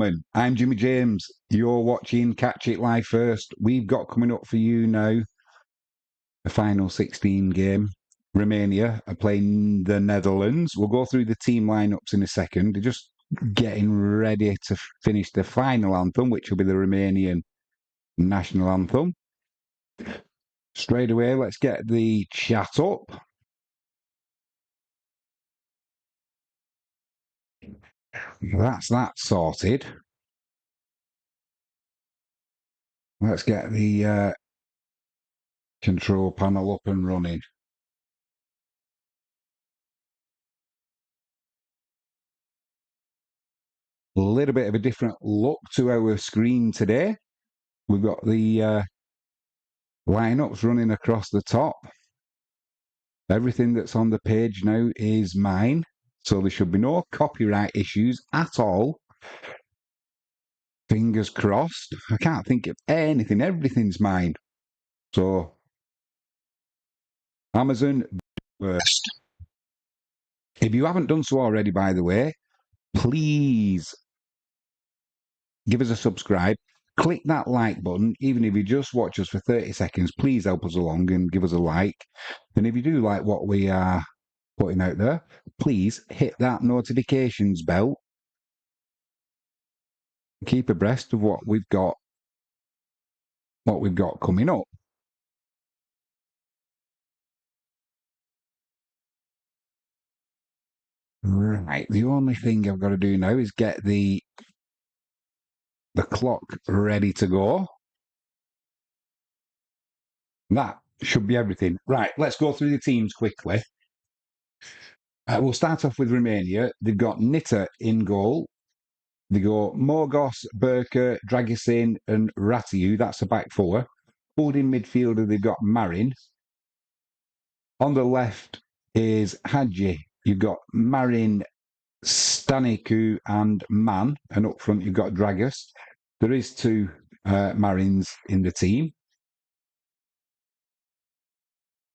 gentlemen, I'm Jimmy James. You're watching Catch It Live First. We've got coming up for you now the final 16 game. Romania are playing the Netherlands. We'll go through the team lineups in a second. They're just getting ready to finish the final anthem, which will be the Romanian national anthem. Straight away, let's get the chat up. That's that sorted. Let's get the control panel up and running. A little bit of a different look to our screen today. We've got the lineups running across the top. Everything that's on the page now is mine, so there should be no copyright issues at all. Fingers crossed. I can't think of anything. Everything's mine. So, Amazon first. If you haven't done so already, by the way, please give us a subscribe. Click that like button, even if you just watch us for 30 seconds. Please help us along and give us a like. And if you do like what we are putting out there, please hit that notifications bell. Keep abreast of what we've got coming up. Right, the only thing I've got to do now is get the clock ready to go. That should be everything. Right, let's go through the teams quickly. We'll start off with Romania. They've got Nitter in goal. They go Morgos, Berker, Dragisin and Ratiu. That's a back four. Holding midfielder, they've got Marin. On the left is Hadji. You've got Marin, Staniku and Man. And up front, you've got Dragus. There is two Marins in the team.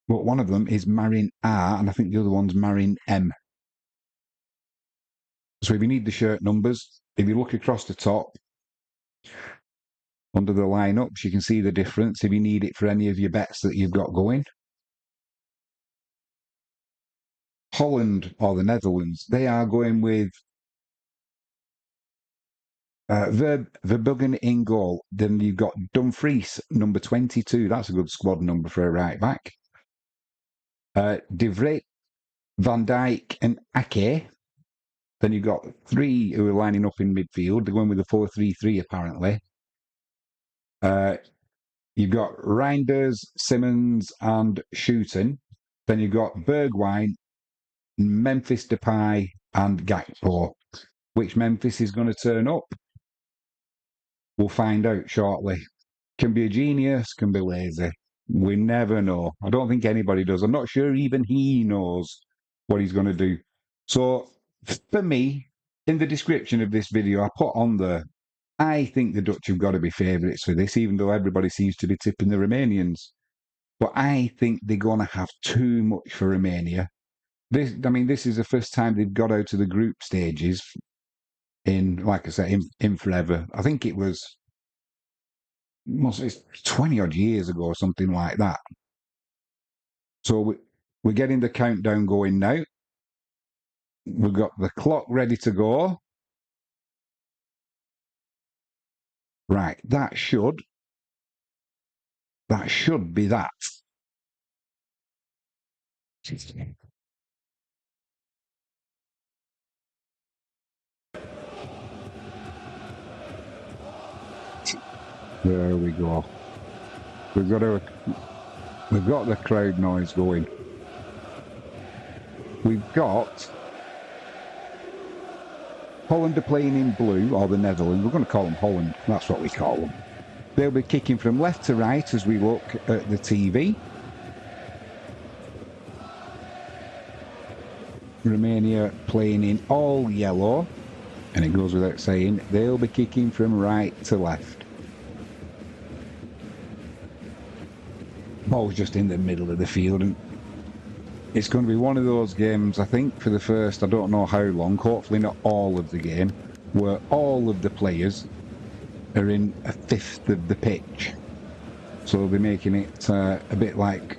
But one of them is Marin R, and I think the other one's Marin M. So if you need the shirt numbers, if you look across the top, under the lineups, you can see the difference if you need it for any of your bets that you've got going. Holland or the Netherlands, they are going with Verbruggen in goal. Then you've got Dumfries, number 22. That's a good squad number for a right back. De Vrij, Van Dijk and Ake. Then you've got three who are lining up in midfield. They're going with a 4-3-3 apparently. You've got Reinders, Simmons and Shooten. Then you've got Bergwijn, Memphis Depay and Gakpo. Which Memphis is going to turn up? We'll find out shortly. Can be a genius, can be lazy. We never know. I don't think anybody does. I'm not sure even he knows what he's going to do. So, for me, in the description of this video, I put on there, I think the Dutch have got to be favourites for this, even though everybody seems to be tipping the Romanians. But I think they're going to have too much for Romania. This is the first time they've got out of the group stages in, like I said, in forever. I think it was 20 odd years ago or something like that. So we're getting the countdown going now. We've got the clock ready to go. Right, that should be that. There we go. We've got the crowd noise going. We've got Holland are playing in blue, or the Netherlands. We're going to call them Holland. That's what we call them. They'll be kicking from left to right as we look at the TV. Romania playing in all yellow. And it goes without saying, they'll be kicking from right to left. Ball's just in the middle of the field, and it's going to be one of those games, I think, for the first, I don't know how long, hopefully not all of the game, where all of the players are in a fifth of the pitch. So they're making it a bit like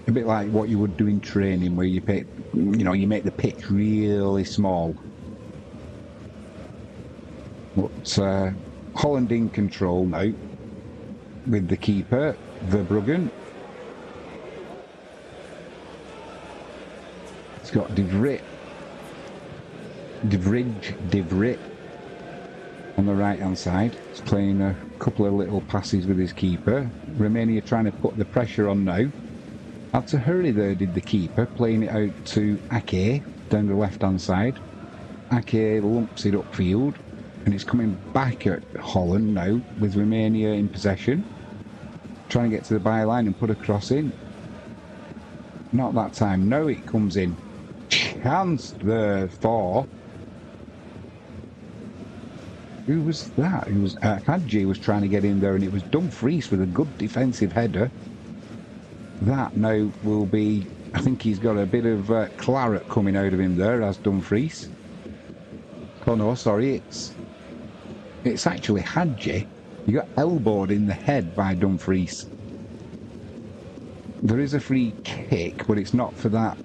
what you would do in training, where you make the pitch really small. But Holland in control now with the keeper, Verbruggen. It's got De Vrit on the right hand side. He's playing a couple of little passes with his keeper. Romania trying to put the pressure on now. Had to hurry there, did the keeper, playing it out to Ake down the left hand side. Ake lumps it upfield, and it's coming back at Holland now with Romania in possession. Trying to get to the byline and put a cross in. Not that time. No, it comes in. Chance there for... Who was that? It was Hadji was trying to get in there, and it was Dumfries with a good defensive header. That now will be... I think he's got a bit of claret coming out of him there, as Dumfries. Oh no, sorry, it's actually Hadji. He got elbowed in the head by Dumfries. There is a free kick, but it's not for that.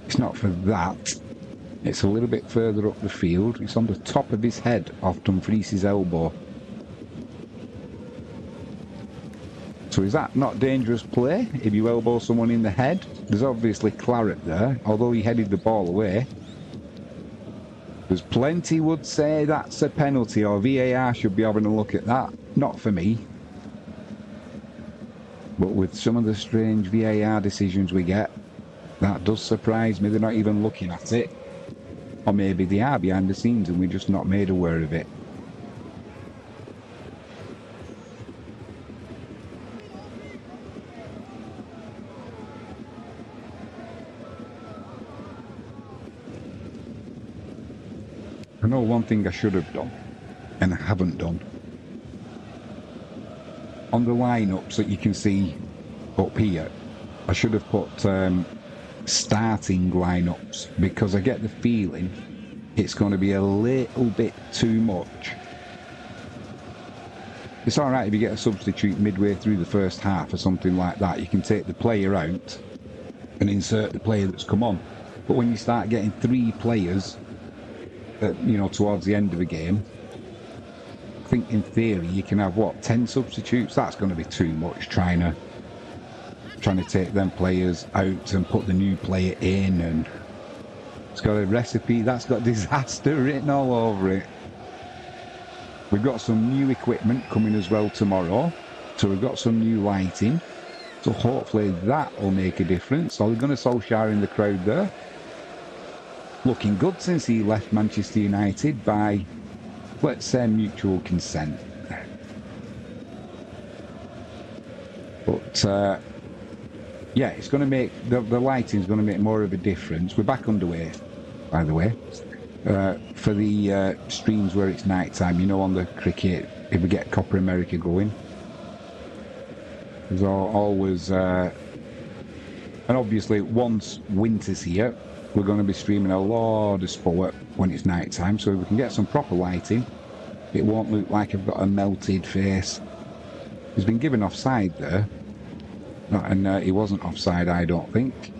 It's not for that. It's a little bit further up the field. It's on the top of his head off Dumfries' elbow. So is that not dangerous play if you elbow someone in the head? There's obviously claret there, although he headed the ball away. There's plenty would say that's a penalty, or VAR should be having a look at that. Not for me. But with some of the strange VAR decisions we get, that does surprise me. They're not even looking at it. Or maybe they are behind the scenes and we're just not made aware of it. I know one thing I should have done, and I haven't done. On the lineups that you can see up here, I should have put starting lineups, because I get the feeling it's going to be a little bit too much. It's alright if you get a substitute midway through the first half or something like that. You can take the player out and insert the player that's come on. But when you start getting 3 players towards the end of a game, I think in theory you can have 10 substitutes. That's going to be too much, trying to take them players out and put the new player in, and it's got a recipe that's got disaster written all over it. We've got some new equipment coming as well tomorrow, so we've got some new lighting, so hopefully that will make a difference. So we're going to Solskjaer in the crowd there. Looking good since he left Manchester United by, let's say, mutual consent. But yeah, it's going to make the lighting's going to make more of a difference. We're back underway, by the way, for the streams where it's night time. On the cricket, if we get Copa America going, there's always and obviously once winter's here, we're going to be streaming a lot of sport when it's night time, so if we can get some proper lighting, it won't look like I've got a melted face. He's been given offside there, and he wasn't offside, I don't think.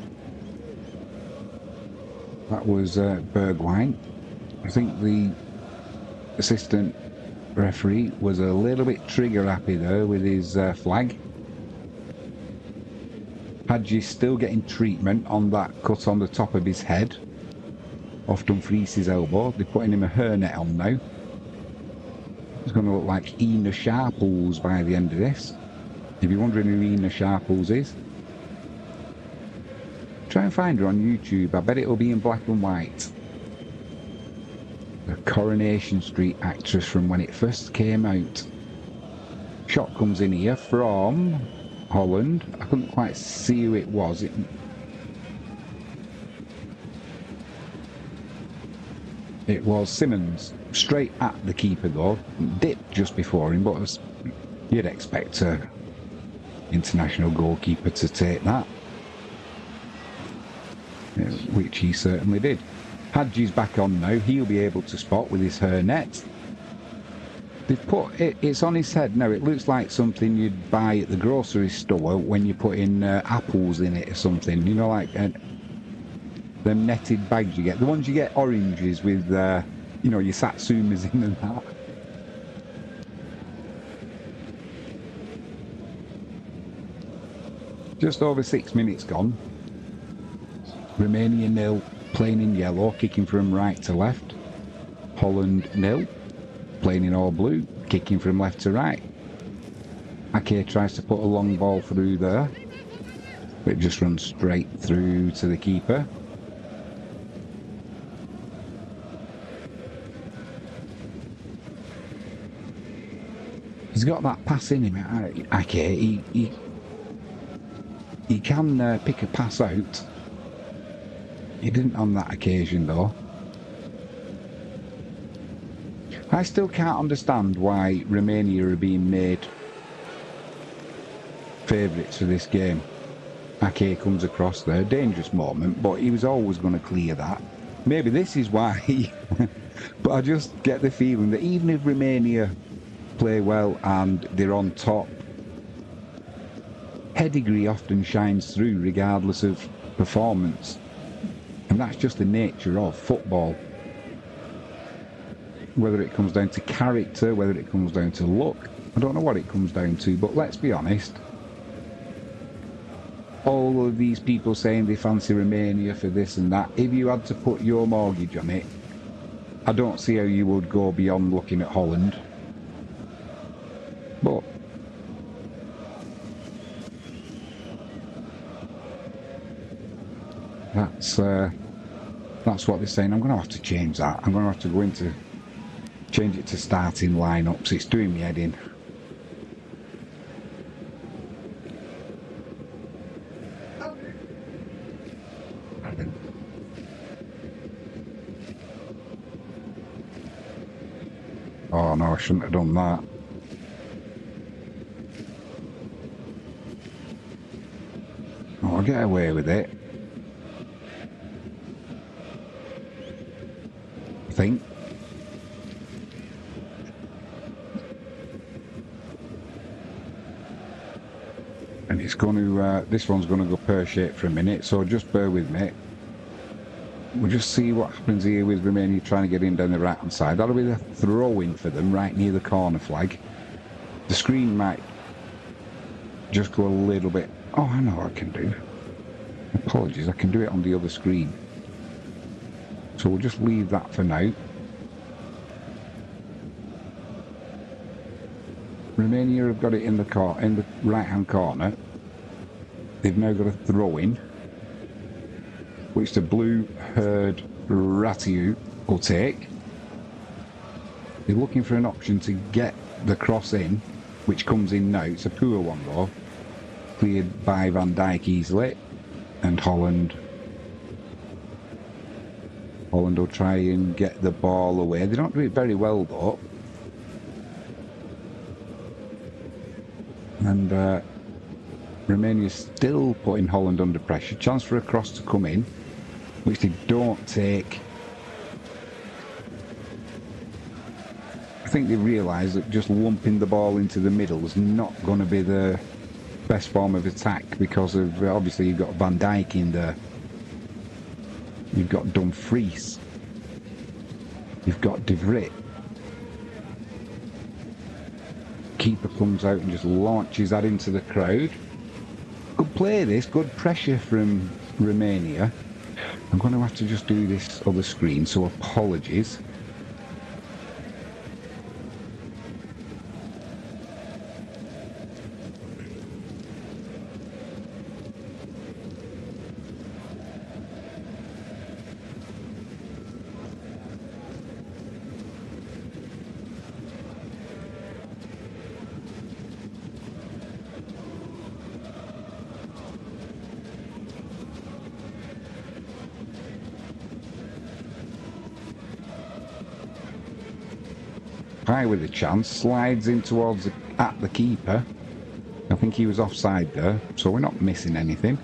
That was Bergwijn. I think the assistant referee was a little bit trigger happy there with his flag. Hadji's still getting treatment on that cut on the top of his head off Dumfries' elbow. They're putting him a hairnet on now. It's going to look like Ina Sharples by the end of this. If you're wondering who Ina Sharples is, try and find her on YouTube. I bet it'll be in black and white. The Coronation Street actress from when it first came out. Shot comes in here from Holland. I couldn't quite see who it was. It was Simmons, straight at the keeper though. Dipped just before him, but you'd expect an international goalkeeper to take that, which he certainly did. Hadji's back on now. He'll be able to spot with his hairnet. They've put it, it's on his head now. It looks like something you'd buy at the grocery store when you put in apples in it or something. You know, like them netted bags you get. The ones you get oranges with, you know, your satsumas in and that. Just over 6 minutes gone. Romania 0, playing in yellow, kicking from right to left. Holland 0, playing in all blue, kicking from left to right. Ake tries to put a long ball through there, but it just runs straight through to the keeper. He's got that pass in him, Ake. He can pick a pass out. He didn't on that occasion, though. I still can't understand why Romania are being made favourites for this game. Ake comes across there, dangerous moment, but he was always going to clear that. Maybe this is why, but I just get the feeling that even if Romania play well and they're on top, pedigree often shines through regardless of performance. And that's just the nature of football. Whether it comes down to character, whether it comes down to luck, I don't know what it comes down to, but let's be honest. All of these people saying they fancy Romania for this and that, if you had to put your mortgage on it, I don't see how you would go beyond looking at Holland. But that's what they're saying. I'm going to have to change that. I'm going to have to go into change it to starting lineups. It's doing me head in. Oh no, I shouldn't have done that. Oh, I'll get away with it. I think. And it's going to, this one's going to go pear-shaped for a minute, so just bear with me. We'll just see what happens here with Romania trying to get in down the right-hand side. That'll be the throw-in for them, right near the corner flag. The screen might just go a little bit... Oh, I know what I can do. Apologies, I can do it on the other screen. So we'll just leave that for now. Romania have got it in the right-hand corner. They've now got a throw-in, which the blue-haired Ratiu will take. They're looking for an option to get the cross in, which comes in now. It's a poor one though. Cleared by Van Dijk easily. And Holland will try and get the ball away. They don't do it very well though. And Romania's still putting Holland under pressure. Chance for a cross to come in, which they don't take. I think they realise that just lumping the ball into the middle is not going to be the best form of attack, because of obviously you've got Van Dijk in there, you've got Dumfries, you've got De Vrij. Keeper comes out and just launches that into the crowd. Good play this, good pressure from Romania. I'm going to have to just do this other screen, so apologies. High with a chance, slides in towards at the keeper. I think he was offside there, so we're not missing anything.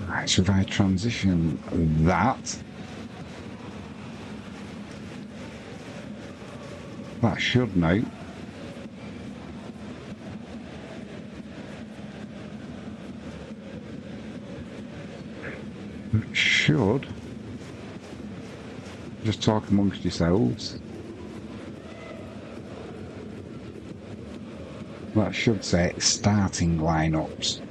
Right, so if I transition that, that should now. It should. Just talk amongst yourselves. That should say starting lineups.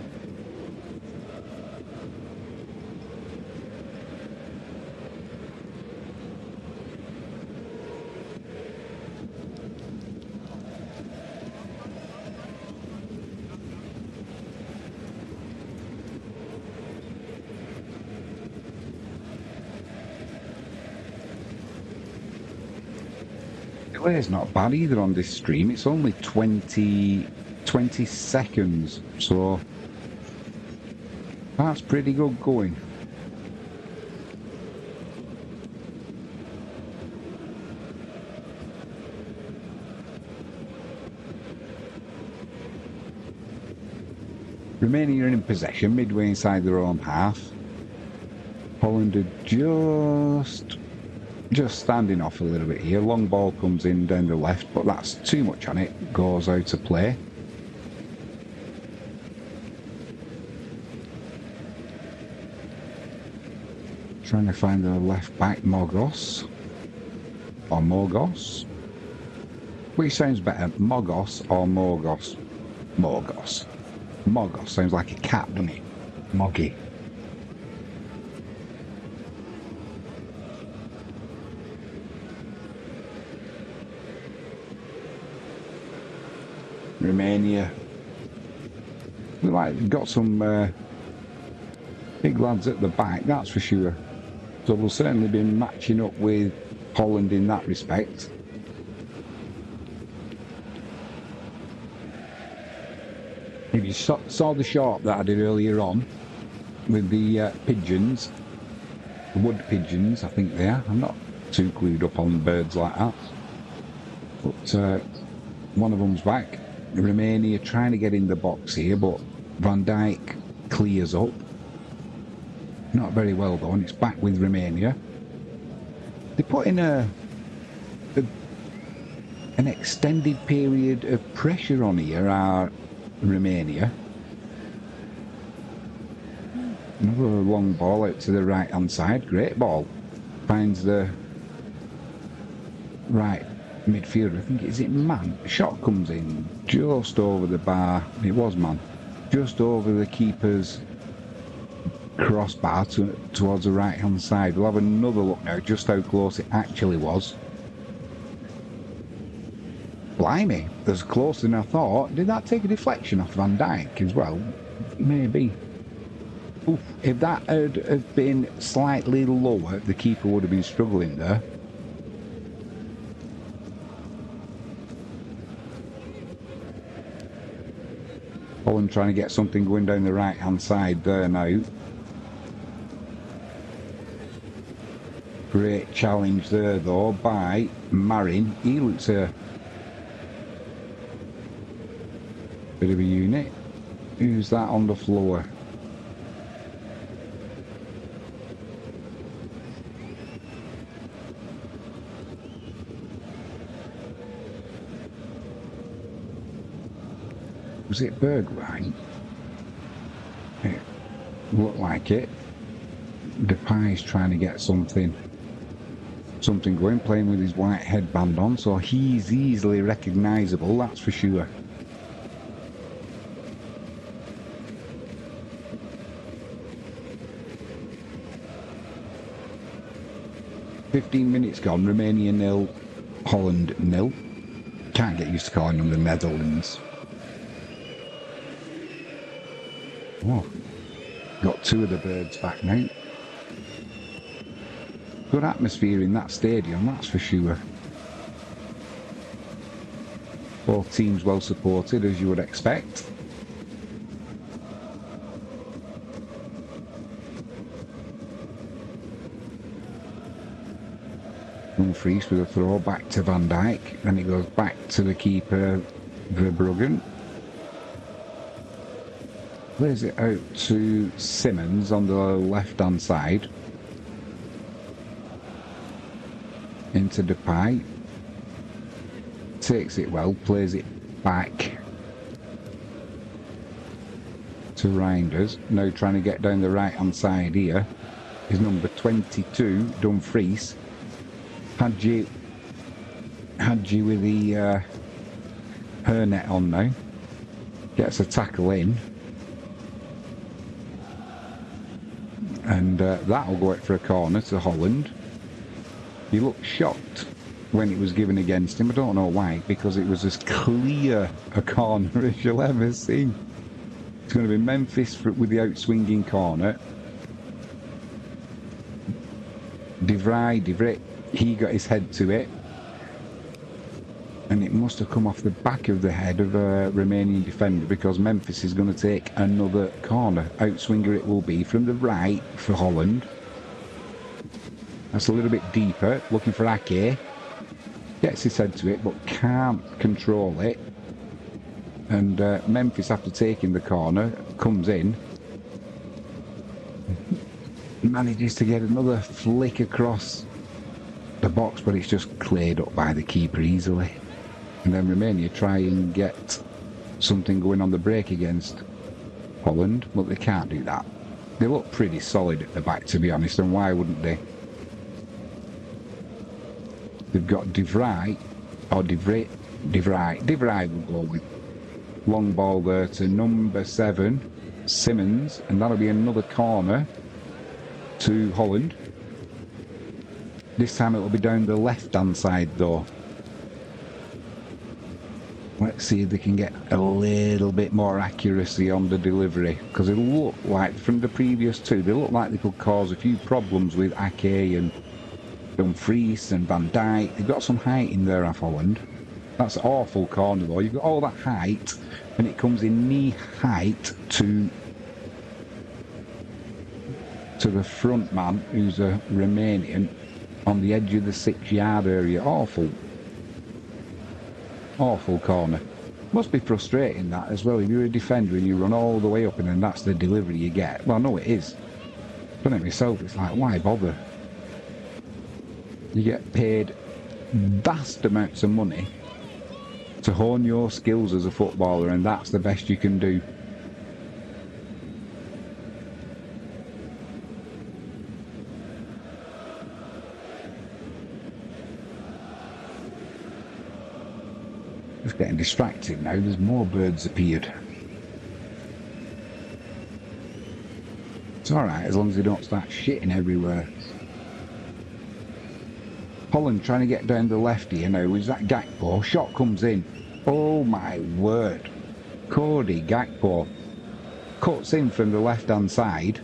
It's not bad either on this stream. It's only 20 seconds, so that's pretty good going. Romania are in possession midway inside their own half. Holland are just standing off a little bit here. Long ball comes in down the left, but that's too much on it. Goes out of play. Trying to find the left back, Mogos. Or Morgos. Which sounds better, Mogos or Morgos? Morgos. Mogos sounds like a cat, doesn't it? Moggy. Romania. We've got some big lads at the back, that's for sure. So we'll certainly be matching up with Holland in that respect. If you saw the shot that I did earlier on with the pigeons, the wood pigeons, I think they are. I'm not too clued up on birds like that. But one of them's back. Romania trying to get in the box here, but Van Dijk clears up. Not very well done. It's back with Romania. They put in an extended period of pressure on here, are Romania. Another long ball out to the right hand side. Great ball. Finds the right midfielder. I think is it Man. Shot comes in just over the bar. It was Man. Just over the keeper's crossbar towards the right hand side. We'll have another look now just how close it actually was. Blimey, as close than I thought. Did that take a deflection off Van Dijk as well? Maybe. Oof, if that had been slightly lower, the keeper would have been struggling there. Holland trying to get something going down the right hand side there now. Great challenge there though by Marin. He looks a bit of a unit. Who's that on the floor? Was it Bergwijn? It looked like it. Depay's trying to get something going, playing with his white headband on, so he's easily recognisable, that's for sure. "15 minutes gone, Romania 0, Holland 0. Can't get used to calling them the Netherlands. Oh, got two of the birds back now. Good atmosphere in that stadium, that's for sure. Both teams well supported, as you would expect. Dumfries with a throw back to Van Dijk, then it goes back to the keeper, Verbruggen. Plays it out to Simmons on the left-hand side. Into Depay. Takes it well, plays it back to Reinders. Now trying to get down the right-hand side here is number 22, Dumfries. Hadji with the hairnet on now. Gets a tackle in. And that'll go out for a corner to Holland. He looked shocked when it was given against him. I don't know why, because it was as clear a corner as you'll ever see. It's going to be Memphis with the outswinging corner. De Vrij, he got his head to it. And it must have come off the back of the head of a Romanian defender, because Memphis is going to take another corner. Outswinger it will be from the right for Holland. That's a little bit deeper, looking for Ake. Gets his head to it, but can't control it. And Memphis, after taking the corner, comes in. Manages to get another flick across the box, but it's just cleared up by the keeper easily. And then Romania try and get something going on the break against Holland, but they can't do that. They look pretty solid at the back, to be honest, and why wouldn't they? They've got De Vrij, or De Vrij will go with. Long ball there to number 7, Simmons, and that'll be another corner to Holland. This time it will be down the left-hand side though. Let's see if they can get a little bit more accuracy on the delivery, because they look like, from the previous two, they look like they could cause a few problems with Ake and Dumfries and Van Dijk. They've got some height in there off Holland. That's an awful corner though. You've got all that height, and it comes in knee height to the front man, who's a Romanian, on the edge of the 6-yard area. Awful corner. Must be frustrating that as well. If you're a defender and you run all the way up and then that's the delivery you get. Well, no, it is. Done it myself. It's like, why bother? You get paid vast amounts of money to hone your skills as a footballer, and that's the best you can do. Just getting distracted now. There's more birds appeared. It's alright as long as they don't start shitting everywhere. Holland trying to get down the left here now. Is that Gakpo? Shot comes in. Oh my word. Cody Gakpo cuts in from the left hand side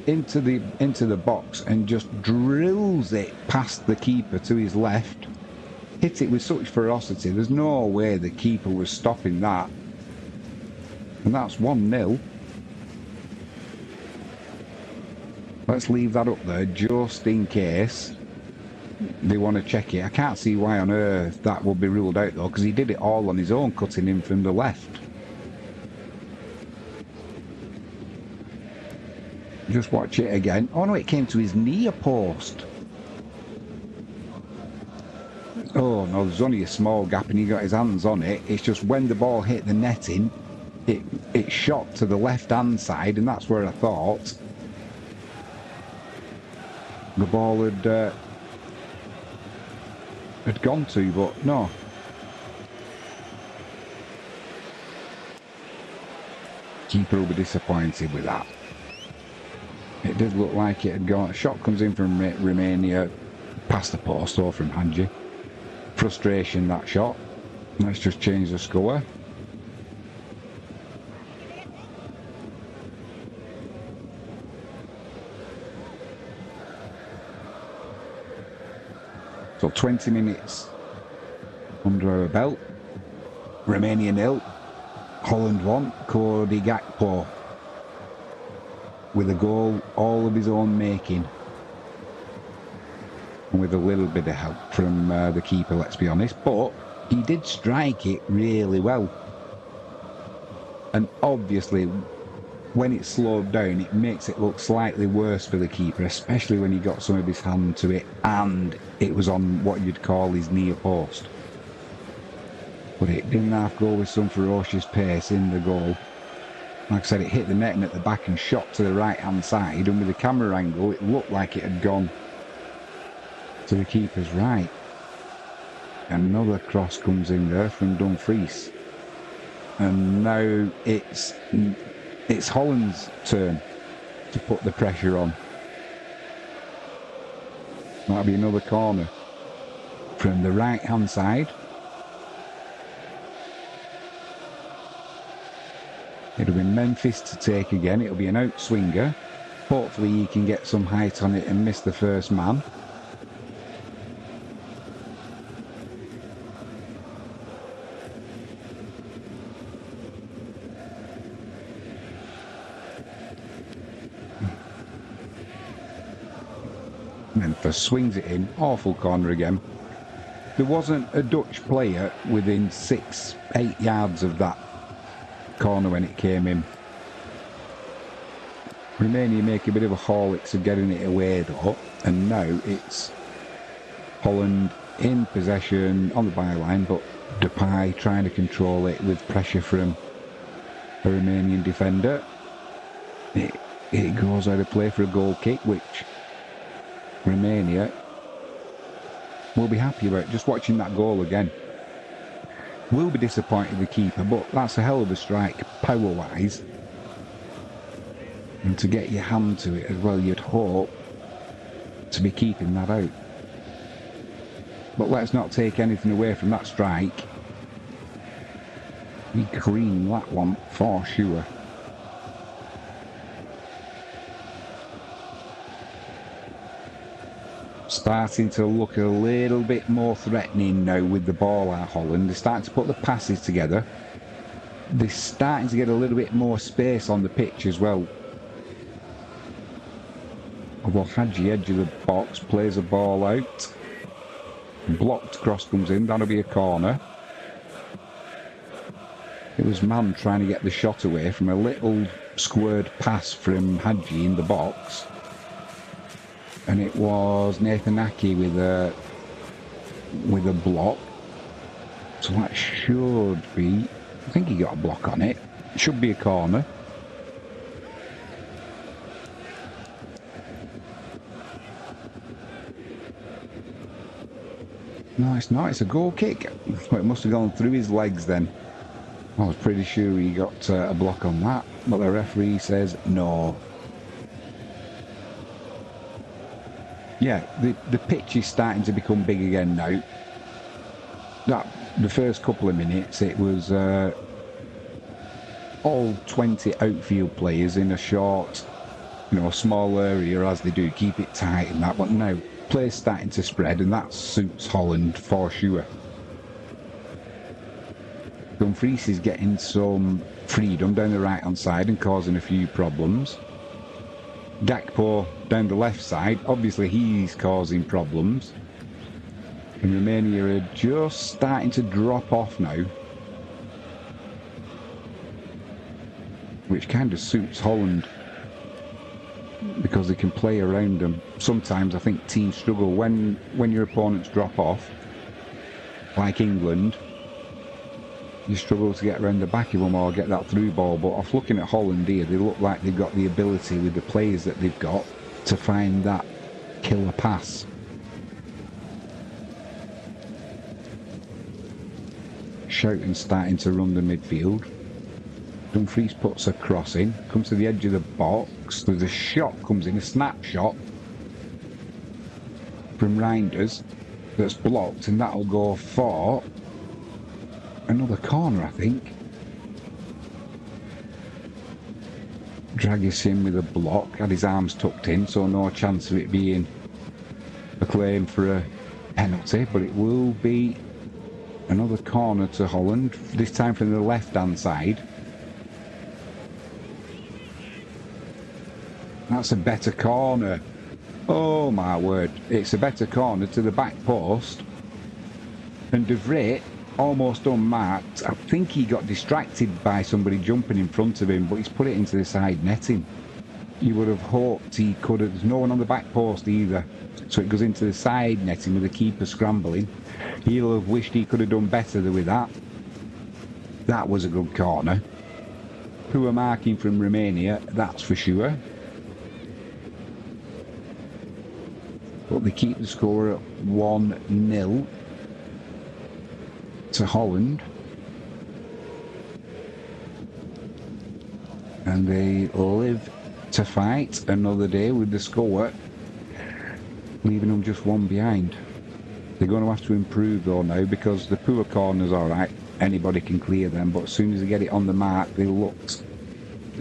into the box and just drills it past the keeper to his left. Hit it with such ferocity. There's no way the keeper was stopping that. And that's 1-0. Let's leave that up there just in case they want to check it. I can't see why on earth that would be ruled out though, because he did it all on his own, cutting in from the left. Just watch it again. Oh no, it came to his near post. Oh no, there's only a small gap and he got his hands on it. It's just when the ball hit the netting, it shot to the left hand side, and that's where I thought the ball had gone to, but no. Keeper will be disappointed with that. It did look like it had gone. A shot comes in from Romania, past the post or from Hadji. Frustration, that shot. Let's just change the score. So 20 minutes under our belt. Romania 0, Holland 1. Cody Gakpo with a goal all of his own making, and with a little bit of help from the keeper, let's be honest, but he did strike it really well. And obviously, when it's slowed down, it makes it look slightly worse for the keeper, especially when he got some of his hand to it and it was on what you'd call his near post. But it didn't half go with some ferocious pace in the goal. Like I said, it hit the netting at the back and shot to the right-hand side, and with the camera angle, it looked like it had gone to the keeper's right. Another cross comes in there from Dumfries. And now it's Holland's turn to put the pressure on. That'll be another corner from the right-hand side. It'll be Memphis to take again. It'll be an outswinger. Hopefully he can get some height on it and miss the first man. Memphis swings it in. Awful corner again. There wasn't a Dutch player within 6-8 yards of that corner when it came in. Romania make a bit of a Horlicks of getting it away though, and now it's Holland in possession on the byline, but Depay trying to control it with pressure from a Romanian defender. It goes out of play for a goal kick, which Romania will be happy about. Just watching that goal again. Will be disappointed the keeper, but that's a hell of a strike power-wise. And to get your hand to it as well, you'd hope to be keeping that out. But let's not take anything away from that strike. He creamed that one for sure. Starting to look a little bit more threatening now with the ball at Holland. They're starting to put the passes together. They're starting to get a little bit more space on the pitch as well. Although Hadji, edge of the box, plays a ball out. Blocked cross comes in, that'll be a corner. It was Mann trying to get the shot away from a little squared pass from Hadji in the box. And it was Nathan Aki with a block. So that should be, I think he got a block on it. It should be a corner. No, it's not. It's a goal kick. Well, it must have gone through his legs then. I was pretty sure he got a block on that, but the referee says no. Yeah, the pitch is starting to become big again now. The first couple of minutes, it was all 20 outfield players in a short, small area as they do, keep it tight and that. But now, play's starting to spread, and that suits Holland for sure. Dumfries is getting some freedom down the right-hand side and causing a few problems. Gakpo down the left side, obviously he's causing problems. And Romania are just starting to drop off now, which kind of suits Holland because they can play around them. Sometimes I think teams struggle when your opponents drop off, like England. You struggle to get around the back of them or get that through ball. But off looking at Holland here, they look like they've got the ability with the players that they've got to find that killer pass. Shouting starting to run the midfield. Dumfries puts a cross in, comes to the edge of the box. There's a shot comes in, a snapshot from Reinders that's blocked, and that'll go for another corner, I think. Dragisin with a block, had his arms tucked in, so no chance of it being a claim for a penalty, but it will be another corner to Holland, this time from the left-hand side. That's a better corner. Oh my word, it's a better corner to the back post. And De Vrij almost unmarked. I think he got distracted by somebody jumping in front of him, but he's put it into the side netting. You would have hoped he could have. There's no one on the back post either. So it goes into the side netting with the keeper scrambling. He'll have wished he could have done better with that. That was a good corner. Poor marking from Romania, that's for sure. But they keep the score at 1-0 to Holland. And they live to fight another day with the score, leaving them just one behind. They're going to have to improve though now, because the poor corner's alright, anybody can clear them, but as soon as they get it on the mark, they look.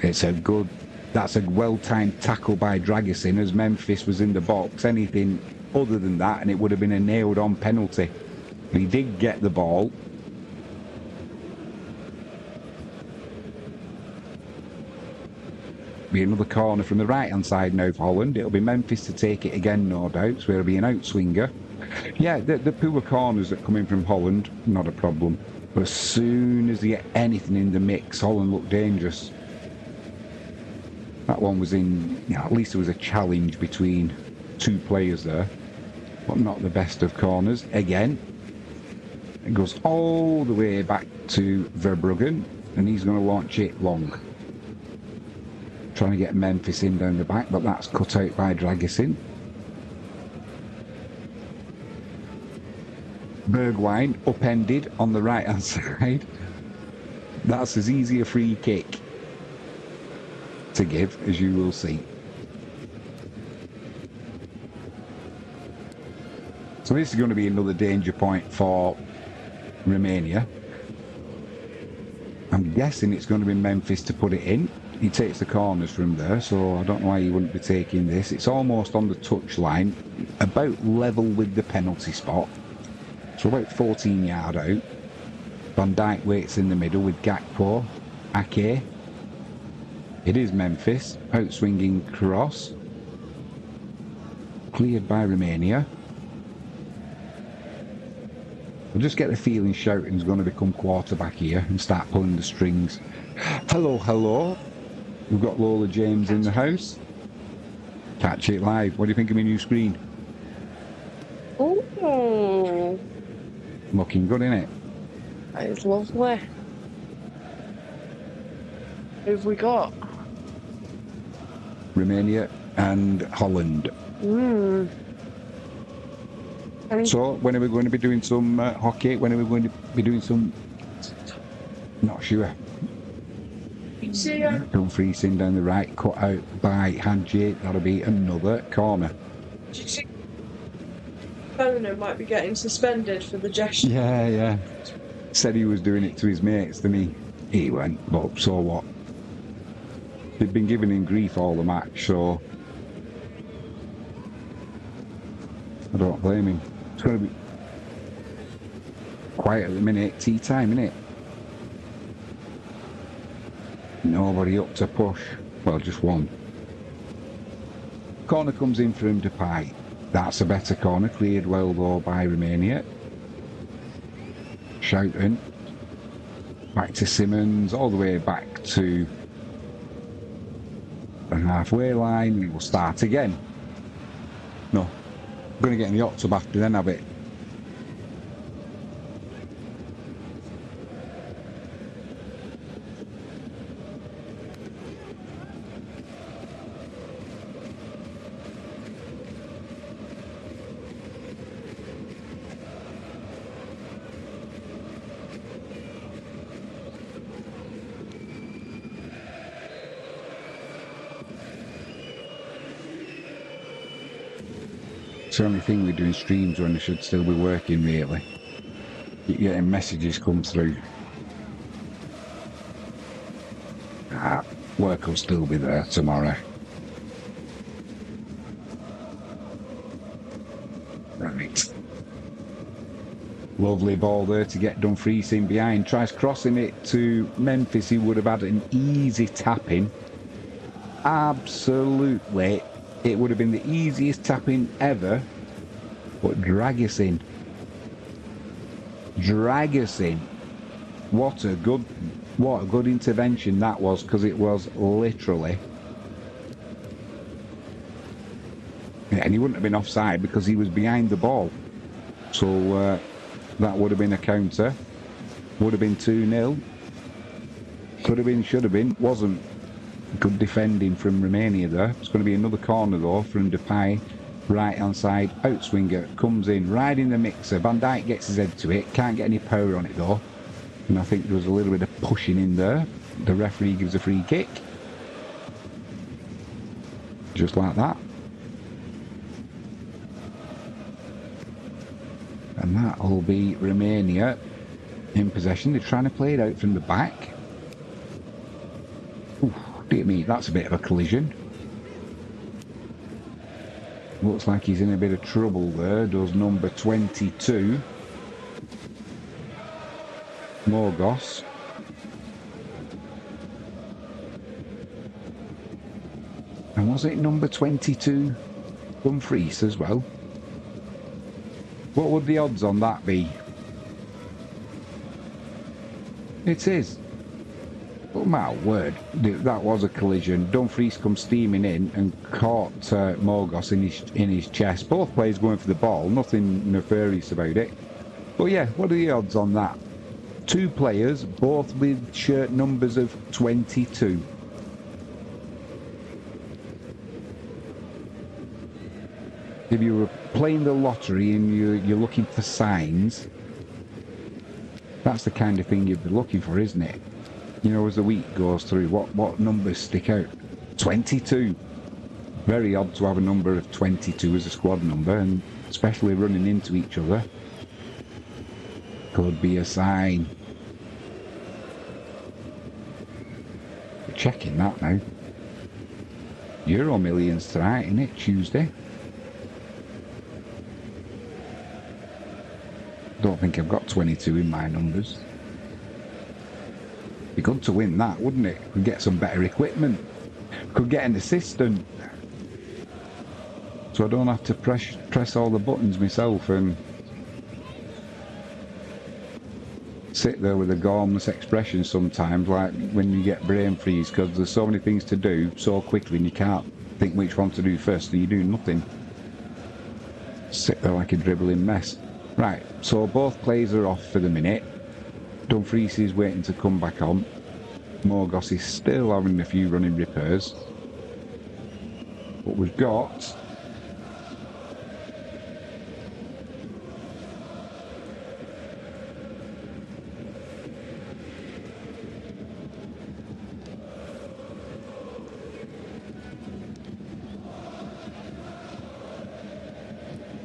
That's a well-timed tackle by Dragusin as Memphis was in the box. Anything other than that and it would have been a nailed-on penalty. He did get the ball. Be another corner from the right-hand side now for Holland. It'll be Memphis to take it again, no doubt, so it'll be an outswinger. Yeah, the poor corners that come in from Holland, not a problem. But as soon as they get anything in the mix, Holland look dangerous. That one was in, at least there was a challenge between two players there, but not the best of corners. Again, it goes all the way back to Verbruggen, and he's going to launch it long. Trying to get Memphis in down the back, but that's cut out by Dragusin. Bergwijn upended on the right hand side. That's as easy a free kick to give as you will see. So this is going to be another danger point for Romania. I'm guessing it's going to be Memphis to put it in. He takes the corners from there, so I don't know why he wouldn't be taking this. It's almost on the touchline, about level with the penalty spot. So about 14 yard out. Van Dijk waits in the middle with Gakpo, Ake. It is Memphis, outswinging cross. Cleared by Romania. I just get the feeling Shouting's going to become quarterback here and start pulling the strings. Hello, hello. We've got Lola James in the house. Catch it live. What do you think of my new screen? Oh, Looking good, innit? that is lovely. Who've we got? Romania and Holland. So, when are we going to be doing some hockey? When are we going to be doing some... Not sure. Dumfries in down the right, cut out by Hadji. That'll be another corner. Did you see Bono might be getting suspended for the gesture? Yeah. Said he was doing it to his mates, didn't he? He went, but so what? They've been giving him grief all the match, so... I don't blame him. It's going to be quiet at the minute. Tea time, innit? Nobody up to push. Well, just one. Corner comes in from Depay. That's a better corner. Cleared well, though, by Romania. Shouting. Back to Simmons. All the way back to the halfway line. We'll start again. No. I'm going to get in the hot tub after then, have it. It's the only thing we're doing streams when it should still be working, really. Keep getting messages come through. Work will still be there tomorrow. Right. Lovely ball there to get Dumfries in behind. Tries crossing it to Memphis. He would have had an easy tap-in. Absolutely. It would have been the easiest tap-in ever. But Dragusin drag us in. What a good intervention that was, because it was literally. Yeah, and he wouldn't have been offside because he was behind the ball. So that would have been a counter. Would have been 2-0. Could have been, should have been, wasn't. Good defending from Romania there. It's going to be another corner though from Depay. Right hand side, outswinger, comes in, right in the mixer. Van Dijk gets his head to it, can't get any power on it though. And I think there was a little bit of pushing in there. The referee gives a free kick. Just like that. And that'll be Romania in possession. They're trying to play it out from the back. Ooh, dear me, that's a bit of a collision. Looks like he's in a bit of trouble there, does number 22. Morgos. And was it number 22? Dumfries as well? What would the odds on that be? It is. Oh my word, that was a collision. Dumfries comes steaming in and caught Morgos in his chest. Both players going for the ball, nothing nefarious about it. But yeah, what are the odds on that? Two players, both with shirt numbers of 22. If you were playing the lottery and you're looking for signs, that's the kind of thing you'd be looking for, isn't it? You know, as the week goes through, what numbers stick out? 22. Very odd to have a number of 22 as a squad number, and especially running into each other. Could be a sign. We're checking that now. Euro Millions tonight, isn't it? Tuesday. Don't think I've got 22 in my numbers. Be good to win that, wouldn't it? Could get some better equipment. Could get an assistant. So I don't have to press all the buttons myself and sit there with a gormless expression sometimes, like when you get brain freeze, because there's so many things to do so quickly and you can't think which one to do first, and you do nothing. Sit there like a dribbling mess. Right, so both players are off for the minute. Dumfries is waiting to come back on. Morgos is still having a few running repairs. But we've got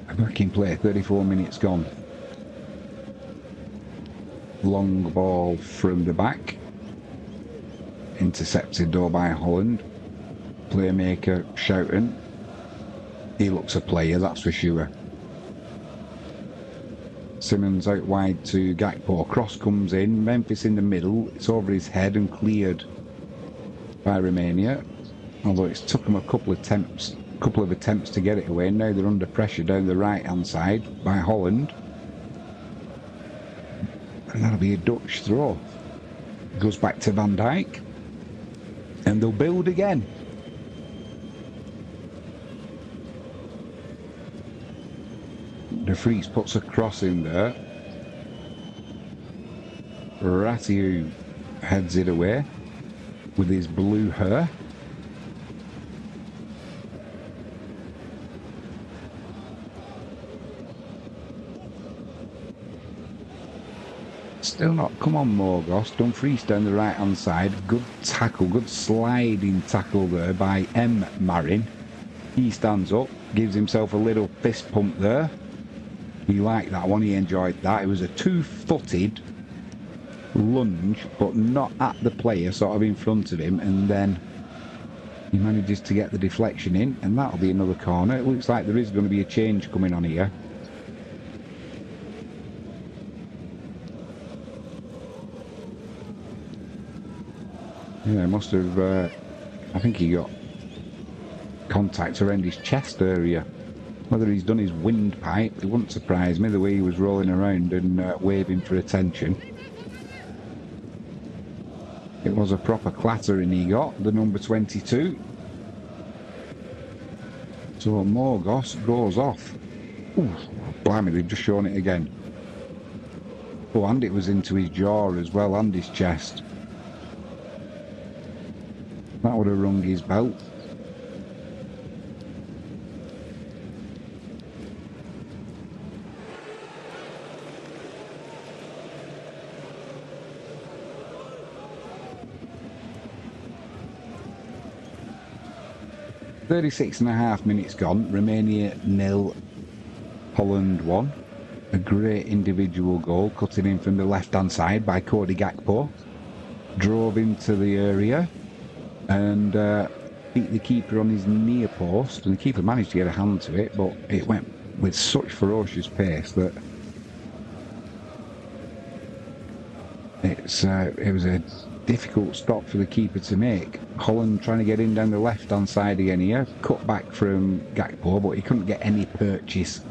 a back in play, 34 minutes gone. Long ball from the back, intercepted though by Holland. Playmaker shouting. He looks a player, that's for sure. Simmons out wide to Gakpo. Cross comes in. Memphis in the middle. It's over his head and cleared by Romania. Although it's took them a couple of attempts to get it away. Now they're under pressure down the right hand side by Holland. And that'll be a Dutch throw. Goes back to Van Dijk. And they'll build again. De Vries puts a cross in there. Ratiu heads it away with his blue hair. Still not. Come on, Morgos. Dumfries down the right hand side. Good tackle, good sliding tackle there by M. Marin. He stands up, gives himself a little fist pump there. He liked that one, he enjoyed that. It was a two-footed lunge, but not at the player, sort of in front of him, and then he manages to get the deflection in, and that'll be another corner. It looks like there is going to be a change coming on here. Yeah, must have, I think he got contact around his chest area. Whether he's done his windpipe, it wouldn't surprise me the way he was rolling around and waving for attention. It was a proper clattering he got, the number 22. So Morgos goes off. Ooh, blimey, they've just shown it again. Oh, and it was into his jaw as well, and his chest. That would have rung his belt. .36.5 minutes gone. Romania 0, Holland 1. A great individual goal, cutting in from the left-hand side by Cody Gakpo. Drove into the area and beat the keeper on his near post. And the keeper managed to get a hand to it, but it went with such ferocious pace that it was a difficult stop for the keeper to make. Holland trying to get in down the left-hand side again here. Cut back from Gakpo, but he couldn't get any purchase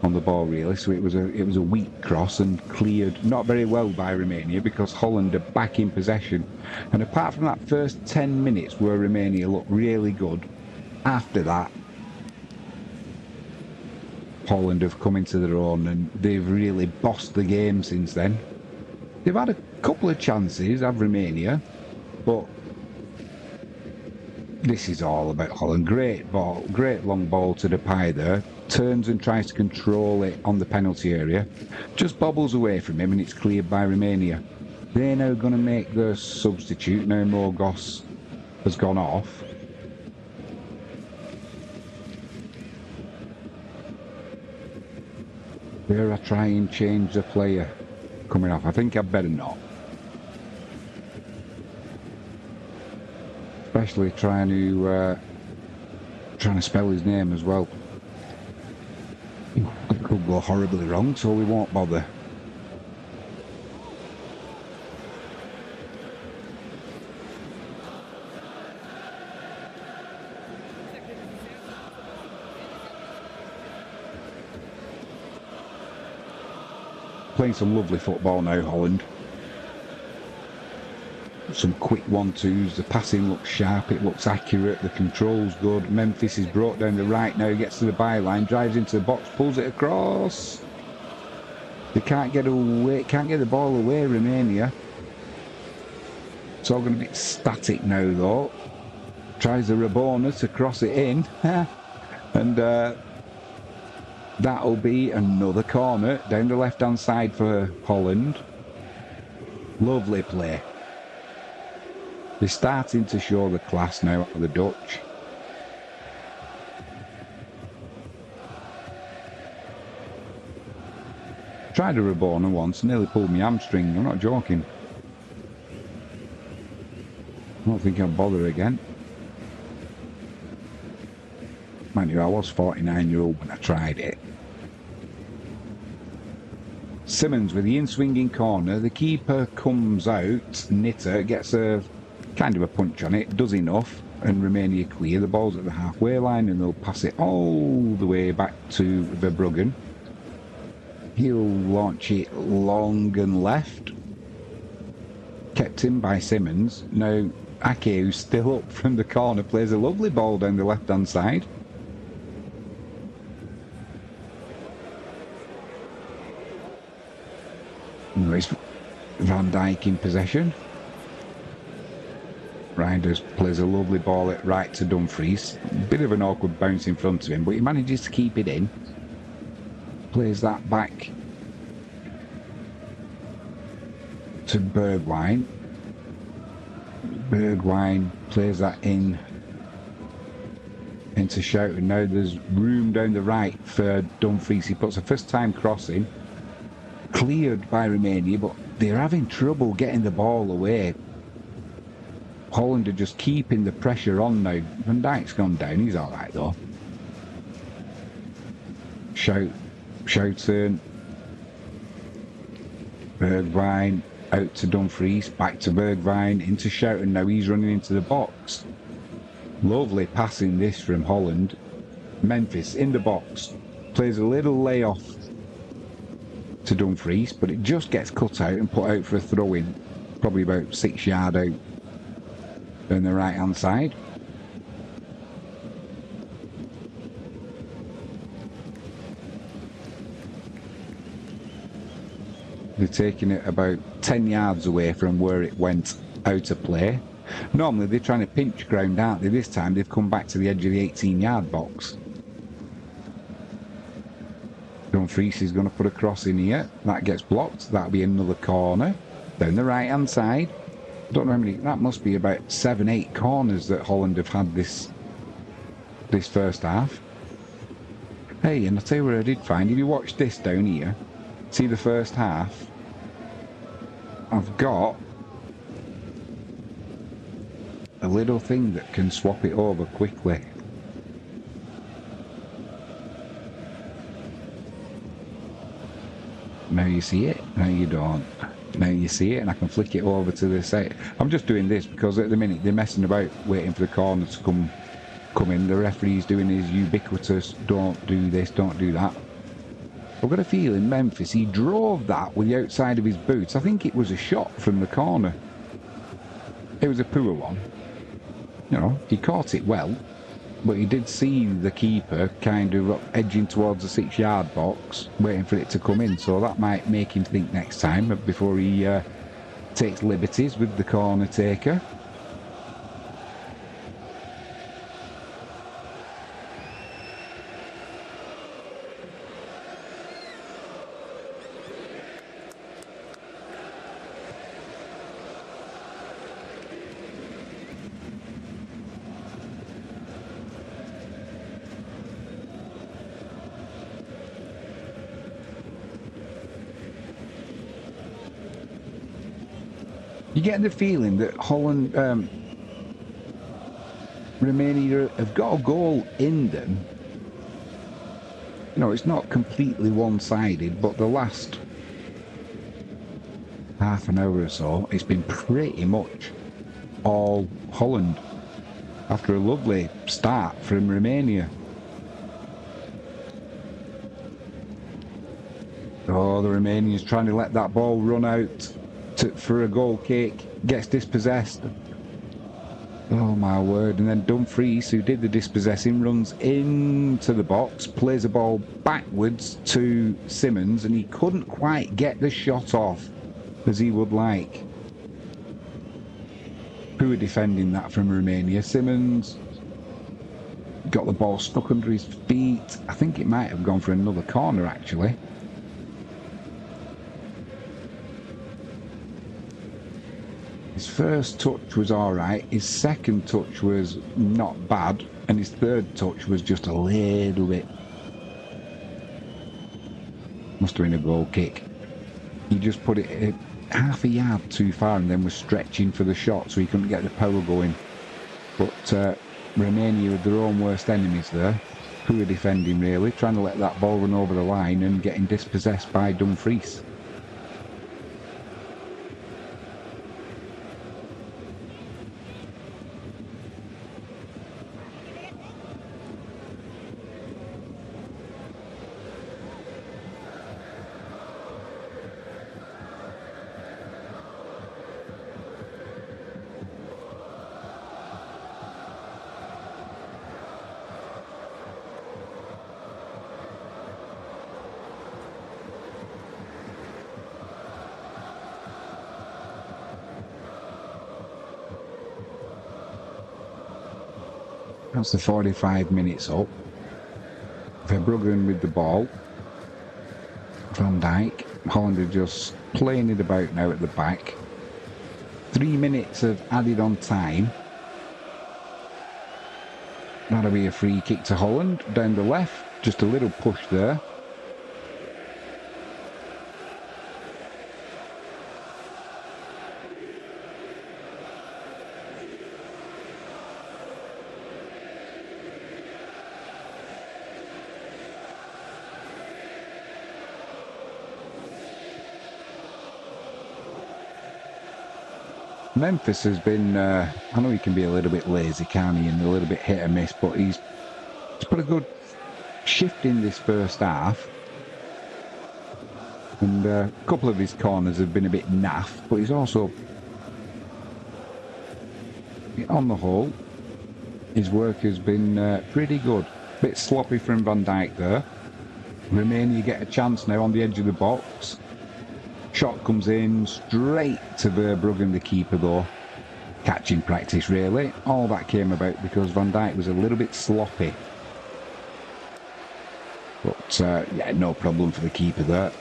on the ball really, so it was a weak cross and cleared not very well by Romania because Holland are back in possession. And apart from that first 10 minutes where Romania looked really good, after that Holland have come into their own and they've really bossed the game since then. They've had a couple of chances, have Romania, but this is all about Holland. Great ball, great long ball to Depay there. Turns and tries to control it on the penalty area. Just bobbles away from him and it's cleared by Romania. They're now going to make their substitute. Now Morgos has gone off. There I try and change the player coming off. I think I'd better not. Especially trying to spell his name as well. It could go horribly wrong, so we won't bother. Playing some lovely football now, Holland. Some quick 1-2s, the passing looks sharp, it looks accurate, the control's good. Memphis is brought down the right now, gets to the byline, drives into the box, pulls it across. They can't get away, can't get the ball away, Romania. It's all going to be static now though. Tries the Rabona to cross it in. And that'll be another corner down the left hand side for Holland. Lovely play. They're starting to show the class now of the Dutch. Tried a Rabona once, nearly pulled my hamstring, I'm not joking. I don't think I'll bother again. Mind you, I was 49-year-old when I tried it. Simmons with the in-swinging corner. The keeper comes out. Nitter gets a kind of a punch on it, does enough, and Romania clear. The ball's at the halfway line and they'll pass it all the way back to Verbruggen. He'll launch it long and left. Kept in by Simmons. Now Ake, who's still up from the corner, plays a lovely ball down the left-hand side. It's Van Dijk in possession. Reinders plays a lovely ball at right to Dumfries. Bit of an awkward bounce in front of him, but he manages to keep it in. Plays that back to Bergwijn. Bergwijn plays that in into Schouten. Now there's room down the right for Dumfries. He puts a first time crossing. Cleared by Romania, but they're having trouble getting the ball away. Holland are just keeping the pressure on now. Van Dijk's gone down, he's alright though. Schouten. Bergwijn out to Dumfries, back to Bergwijn, into Schouten. Now he's running into the box. Lovely passing this from Holland. Memphis in the box plays a little layoff to Dumfries, but it just gets cut out and put out for a throw-in, probably about 6 yards out on the right-hand side. They're taking it about 10 yards away from where it went out of play. Normally they're trying to pinch ground, aren't they? This time they've come back to the edge of the 18-yard box. Dumfries is going to put a cross in here. That gets blocked. That'll be another corner. Down the right-hand side. Don't know how many... That must be about 7, 8 corners that Holland have had this first half. Hey, and I'll tell you what I did find. If you watch this down here, see the first half, I've got a little thing that can swap it over quickly. Now you see it, now you don't. Now you see it, and I can flick it over to the side. I'm just doing this because at the minute they're messing about waiting for the corner to come in. The referee's doing his ubiquitous, don't do this, don't do that. I've got a feeling Memphis, he drove that with the outside of his boots. I think it was a shot from the corner. It was a poor one. You know, he caught it well, but he did see the keeper kind of edging towards the 6-yard box, waiting for it to come in. So that might make him think next time before he takes liberties with the corner taker. You get the feeling that Holland, Romania have got a goal in them. You know, it's not completely one-sided, but the last half an hour or so, it's been pretty much all Holland after a lovely start from Romania. Oh, the Romanians trying to let that ball run out for a goal kick, gets dispossessed. Oh my word. And then Dumfries, who did the dispossessing, runs into the box, plays the ball backwards to Simmons, and he couldn't quite get the shot off as he would like. Who are defending that from Romania? Simmons got the ball stuck under his feet. I think it might have gone for another corner actually. His first touch was alright, his second touch was not bad, and his third touch was just a little bit... Must have been a goal kick. He just put it half a yard too far and then was stretching for the shot so he couldn't get the power going. But Romania were their own worst enemies there, who were defending really, trying to let that ball run over the line and getting dispossessed by Dumfries. That's the 45 minutes up. Verbruggen with the ball. Van Dijk. Holland are just playing it about now at the back. 3 minutes of added on time. That'll be a free kick to Holland down the left. Just a little push there. Memphis has been, I know he can be a little bit lazy, can't he, and a little bit hit and miss, but he's He's put a good shift in this first half. And a couple of his corners have been a bit naff, but he's also, on the whole, his work has been pretty good. Bit sloppy from Van Dijk there. Romania get a chance now on the edge of the box. Shot comes in straight to Verbruggen, the keeper, though. Catching practice, really. All that came about because Van Dijk was a little bit sloppy. But, yeah, no problem for the keeper there.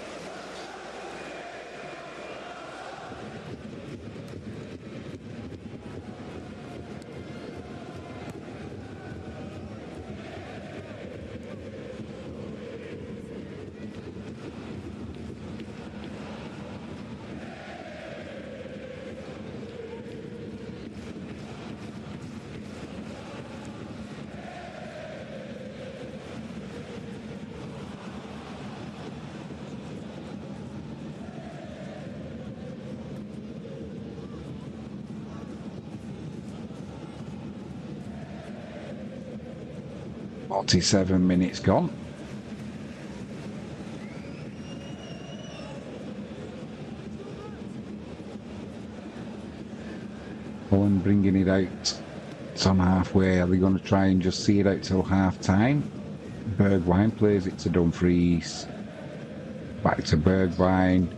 Forty-seven minutes gone. Holland bringing it out some halfway. Are they going to try and just see it out till half time? Bergwijn plays it to Dumfries. Back to Bergwijn.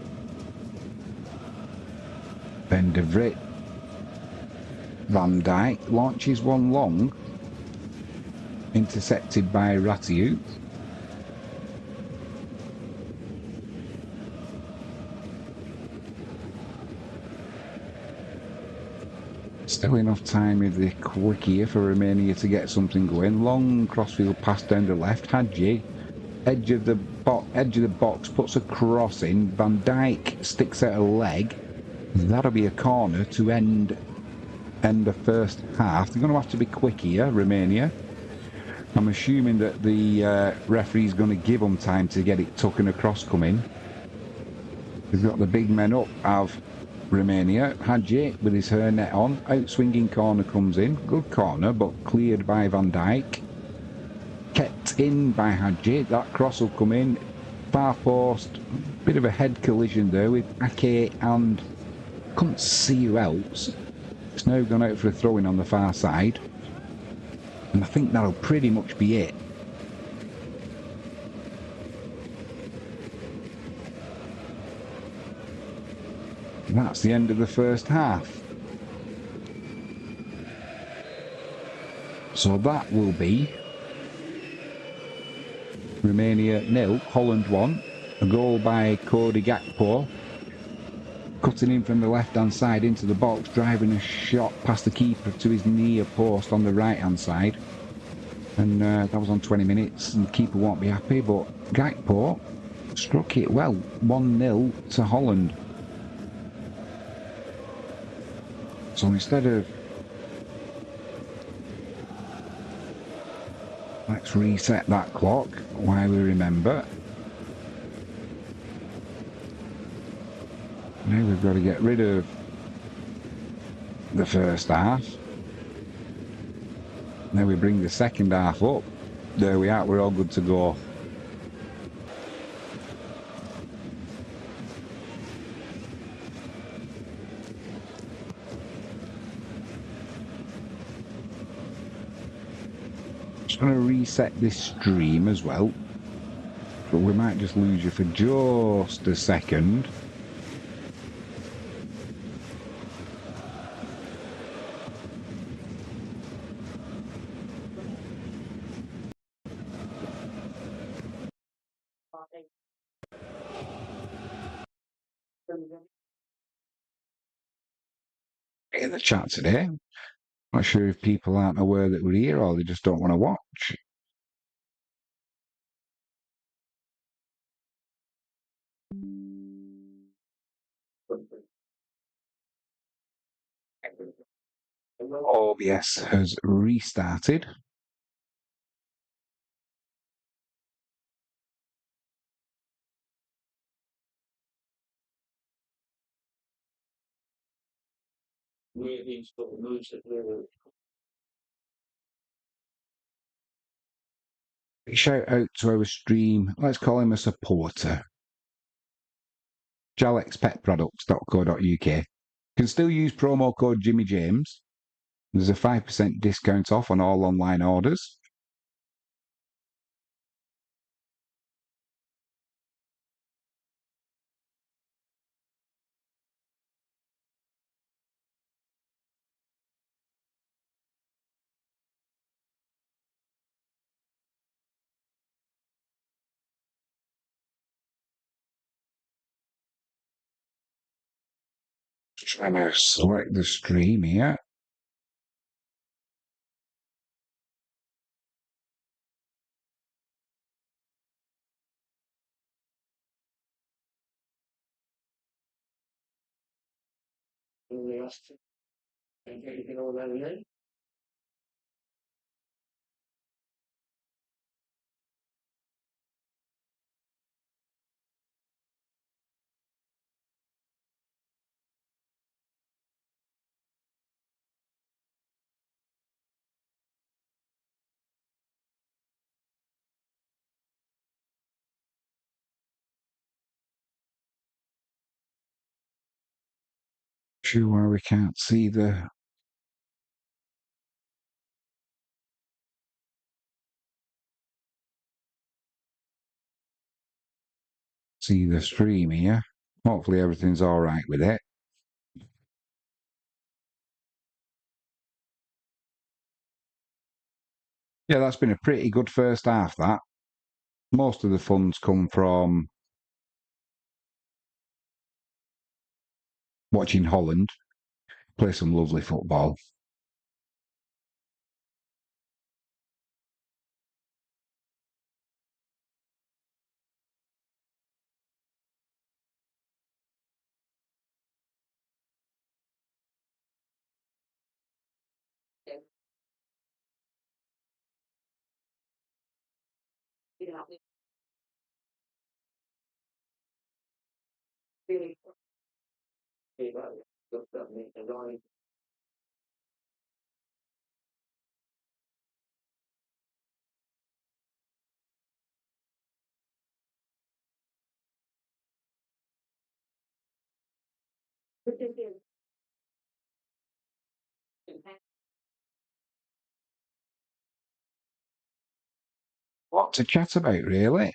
Then De Vrij. Van Dijk launches one long. Intercepted by Ratiu. Still enough time with the quick here for Romania to get something going. Long crossfield pass down the left. Hadji, edge of the box, puts a cross in. Van Dijk sticks out a leg. That'll be a corner to end the first half. They're going to have to be quick here, Romania. I'm assuming that the referee's going to give them time to get it tucking across coming. They've got the big men up of Romania. Hadji with his hair net on. Out-swinging corner comes in. Good corner, but cleared by Van Dijk. Kept in by Hadji. That cross will come in. Far post. Bit of a head collision there with Ake and couldn't see who else. It's now gone out for a throw-in on the far side. And I think that'll pretty much be it. And that's the end of the first half. So that will be Romania 0, Holland 1. A goal by Cody Gakpo. Cutting in from the left-hand side into the box, driving a shot past the keeper to his near post on the right-hand side. And that was on 20 minutes, and the keeper won't be happy, but Gakpo struck it well. 1-0 to Holland. So instead of... Let's reset that clock while we remember. Now we've got to get rid of the first half. Now we bring the second half up. There we are, we're all good to go. Just going to reset this stream as well. But we might just lose you for just a second. In the chat today. Not sure if people aren't aware that we're here or they just don't want to watch. OBS has restarted. Shout out to our stream. Let's call him a supporter. jalexpetproducts.co.uk. Can still use promo code Jimmy James. There's a 5% discount off on all online orders. Trying to select the stream here. Sure, where we can't see the stream here. Hopefully everything's all right with it. Yeah, that's been a pretty good first half, that. Most of the funds come from watching Holland play some lovely football. What to chat about, really?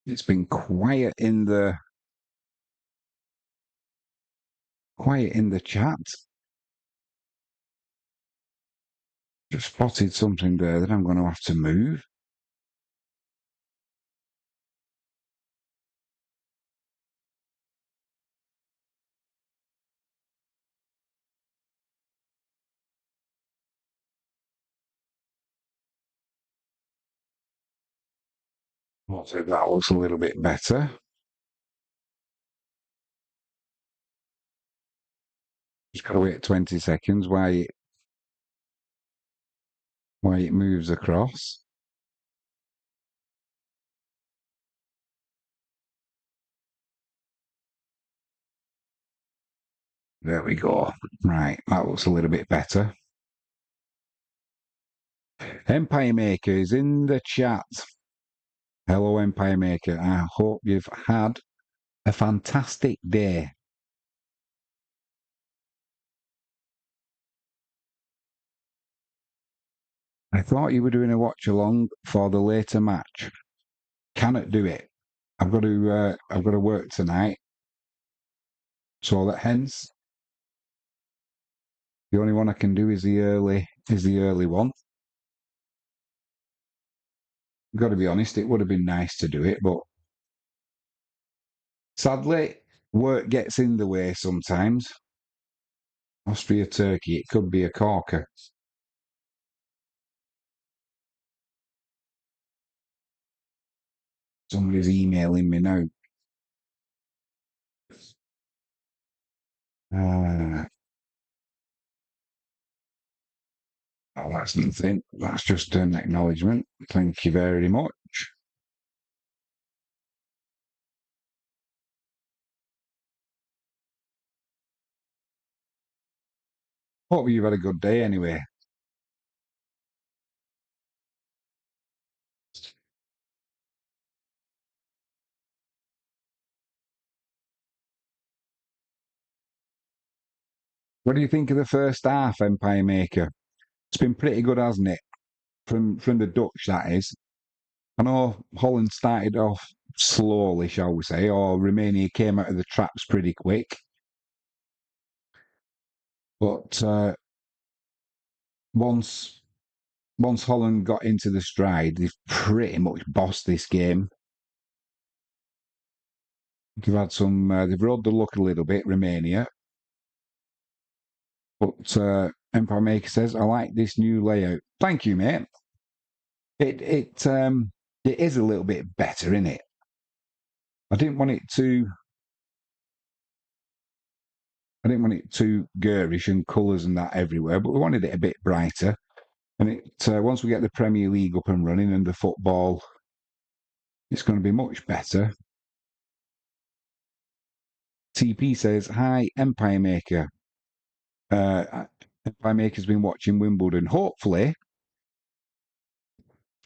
It's been quiet in the chat. Just spotted something there that I'm going to have to move. So that looks a little bit better. Just got to wait 20 seconds while it moves across. There we go. Right, that looks a little bit better. Empire Maker is in the chat. Hello, Empire Maker. I hope you've had a fantastic day. I thought you were doing a watch along for the later match. Cannot do it. I've got to work tonight. So that hence the only one I can do is the early one. Got to be honest, it would have been nice to do it, but sadly, work gets in the way sometimes. Austria Turkey, it could be a corker. Somebody's emailing me now. Oh, that's nothing. That's just an acknowledgement. Thank you very much. Hope you've had a good day anyway. What do you think of the first half, Empire Maker? It's been pretty good, hasn't it? From the Dutch, that is. I know Holland started off slowly, shall we say, or Romania came out of the traps pretty quick. But once once Holland got into the stride, they've pretty much bossed this game. They've had some, they've rode the luck a little bit, Romania. But Empire Maker says, I like this new layout. Thank you, mate. It is a little bit better, isn't it? I didn't want it too I didn't want it too garish and colours and that everywhere, but we wanted it a bit brighter. And once we get the Premier League up and running and the football, it's going to be much better. TP says, "Hi, Empire Maker. Empire Maker's been watching Wimbledon. Hopefully,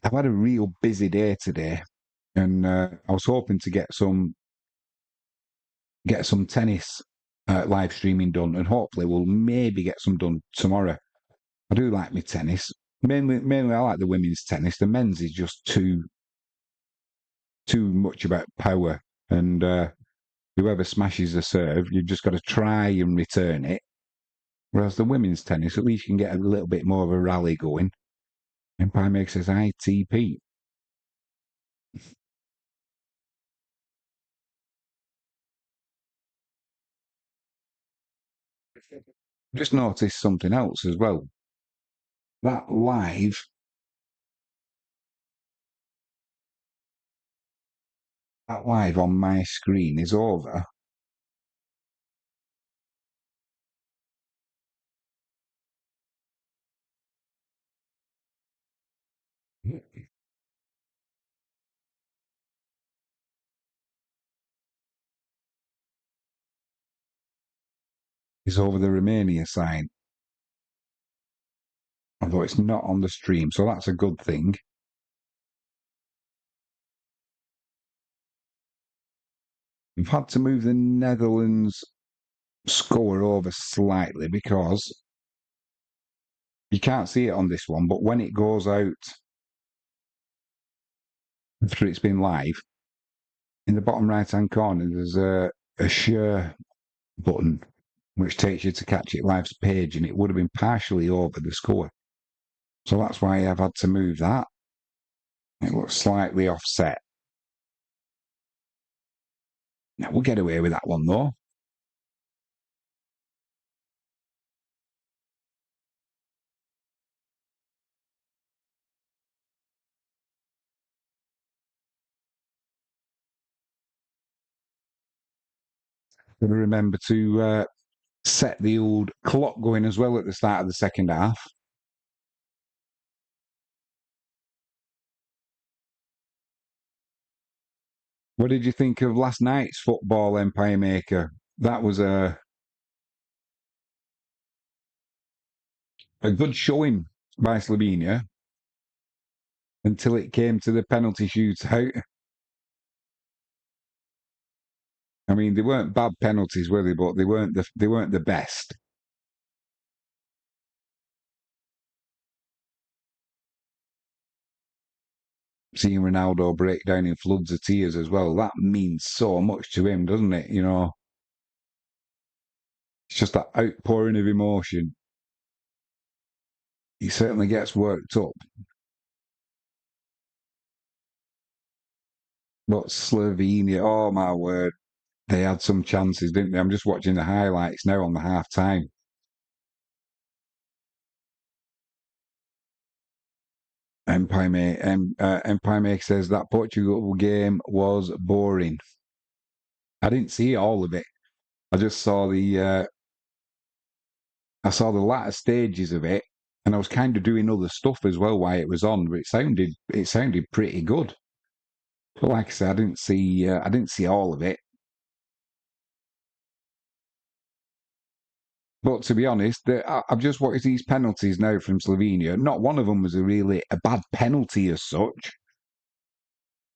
I've had a real busy day today, and I was hoping to get some tennis live streaming done, and hopefully we'll maybe get some done tomorrow. I do like my tennis. Mainly I like the women's tennis. The men's is just too much about power, and whoever smashes the serve, you've just got to try and return it. Whereas the women's tennis, at least you can get a little bit more of a rally going. Empire Maker says ITP. Just noticed something else as well. That live on my screen is over. Is over the Romania side, although it's not on the stream, so that's a good thing. We've had to move the Netherlands score over slightly because you can't see it on this one, but when it goes out after it's been live, in the bottom right hand corner, there's a share button which takes you to Catch It Live's page, and it would have been partially over the score. So that's why I've had to move that. It looks slightly offset. Now we'll get away with that one though. Gotta remember to set the old clock going as well at the start of the second half. What did you think of last night's football, Empire Maker? That was a good showing by Slovenia until it came to the penalty shootout. I mean, they weren't bad penalties, were they? But they weren't the best. Seeing Ronaldo break down in floods of tears as well, that means so much to him, doesn't it? You know, it's just that outpouring of emotion. He certainly gets worked up. But Slovenia, oh my word, they had some chances, didn't they? I'm just watching the highlights now on the half time. Empire Make says that Portugal game was boring. I didn't see all of it. I just saw I saw the latter stages of it, and I was kind of doing other stuff as well while it was on. But it sounded pretty good. But like I said, I didn't see all of it. But to be honest, I've just watched these penalties now from Slovenia. Not one of them was a bad penalty as such.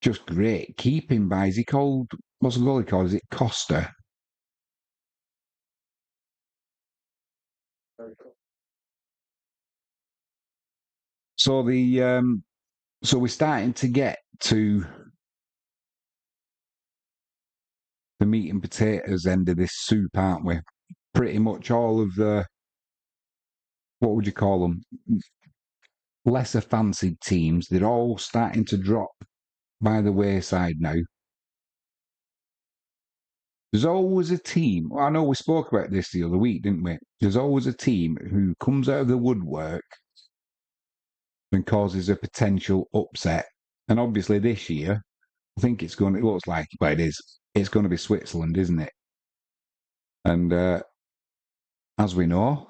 Just great keeping by. Is he called? What's the goalie called? Is it Costa? So so we're starting to get to the meat and potatoes end of this soup, aren't we? Pretty much all of the, what would you call them? Lesser fancied teams, they're all starting to drop by the wayside now. There's always a team. Well, I know we spoke about this the other week, didn't we? There's always a team who comes out of the woodwork and causes a potential upset. And obviously this year, I think it looks like, but it is. It's going to be Switzerland, isn't it? And as we know,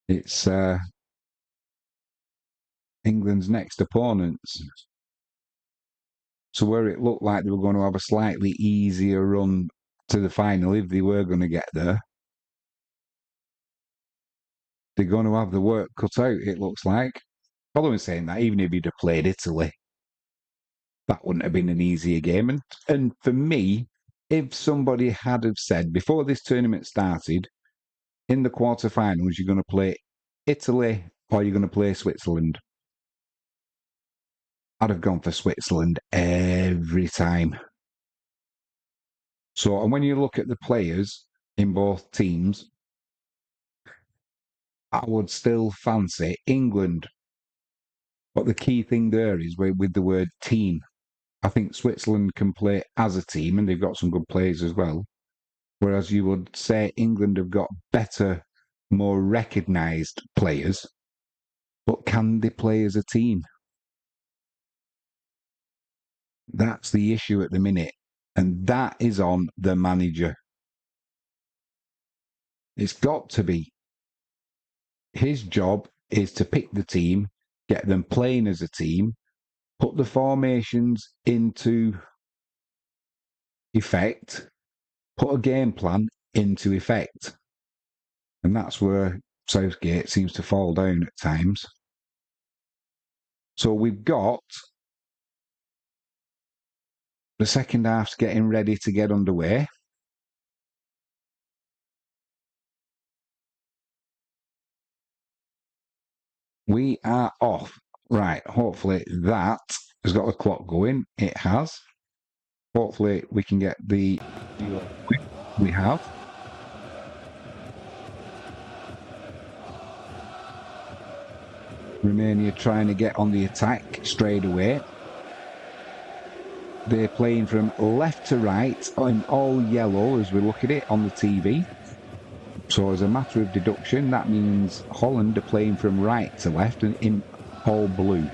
it's England's next opponents. So where it looked like they were going to have a slightly easier run to the final if they were going to get there, they're going to have the work cut out, it looks like. Following saying that, even if you'd have played Italy, that wouldn't have been an easier game. And for me, if somebody had have said before this tournament started, in the quarterfinals, you're going to play Italy or you're going to play Switzerland, I'd have gone for Switzerland every time. So, and when you look at the players in both teams, I would still fancy England. But the key thing there is with the word team. I think Switzerland can play as a team, and they've got some good players as well. Whereas you would say England have got better, more recognised players, but can they play as a team? That's the issue at the minute. And that is on the manager. It's got to be. His job is to pick the team, get them playing as a team, put the formations into effect, put a game plan into effect. And that's where Southgate seems to fall down at times. So we've got the second half's getting ready to get underway. We are off. Right, hopefully that has got the clock going. It has. Hopefully we can get the... We have. Romania trying to get on the attack straight away. They're playing from left to right in all yellow as we look at it on the TV. So as a matter of deduction, that means Holland are playing from right to left and in all blue.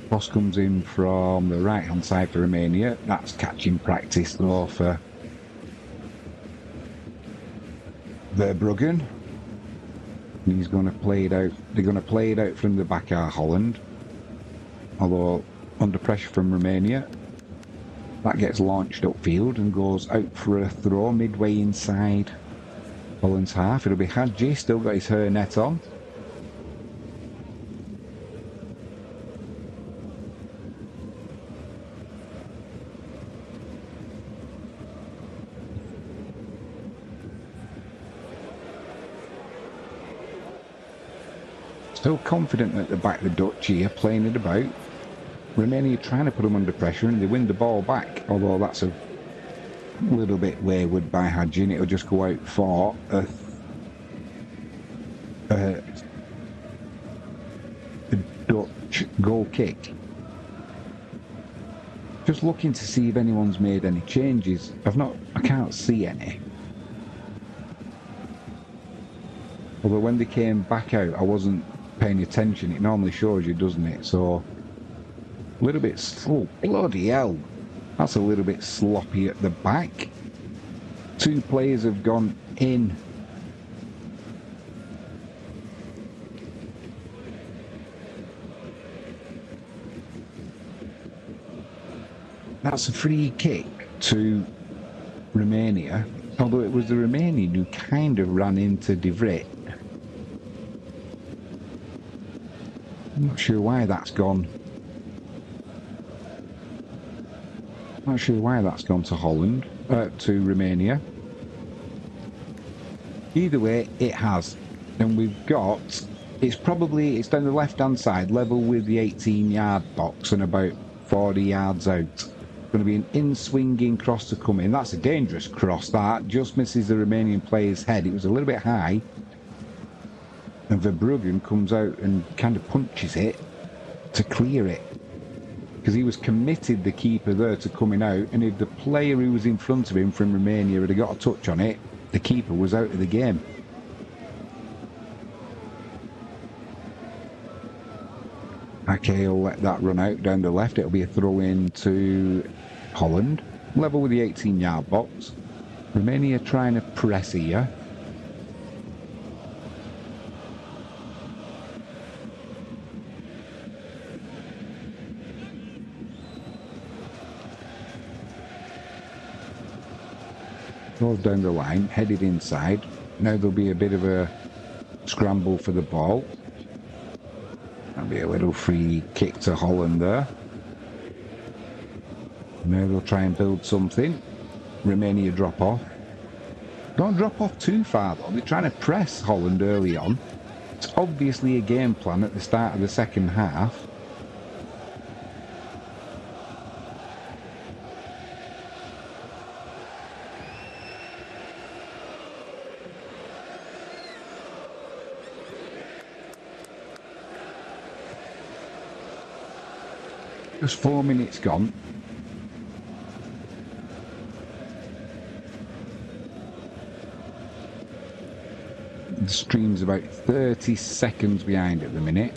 Cross comes in from the right-hand side for Romania. That's catching practice though for Verbruggen. He's going to play it out. They're going to play it out from the back of Holland. Although under pressure from Romania. That gets launched upfield and goes out for a throw midway inside Holland's half. It'll be Hadji, still got his hair net on. Still confident at the back, the Dutch here, playing it about. Romania trying to put them under pressure and they win the ball back, although that's a little bit wayward by Hadji and it'll just go out for a Dutch goal kick. Just looking to see if anyone's made any changes. I can't see any. Although when they came back out, I wasn't paying attention. It normally shows you, doesn't it? So a little bit slow. Bloody hell. That's a little bit sloppy at the back. Two players have gone in. That's a free kick to Romania. Although it was the Romanian who kind of ran into De Vrij. I'm not sure why that's gone. Not sure why that's gone to Holland, to Romania. Either way, it has. And we've got, it's down the left-hand side, level with the 18-yard box and about 40 yards out. Going to be an in-swinging cross to come in. That's a dangerous cross, that. Just misses the Romanian player's head. It was a little bit high. And Verbruggen comes out and kind of punches it to clear it. Because he was committed, the keeper there, to coming out. And if the player who was in front of him from Romania had got a touch on it, the keeper was out of the game. Okay, I'll let that run out down the left. It'll be a throw in to Holland. Level with the 18-yard box. Romania trying to press here. Goes down the line, headed inside. Now there'll be a bit of a scramble for the ball. That'll be a little free kick to Holland there. Now they'll try and build something. Romania drop off. Don't drop off too far though. They're trying to press Holland early on. It's obviously a game plan at the start of the second half. Just 4 minutes gone. The stream's about 30 seconds behind at the minute.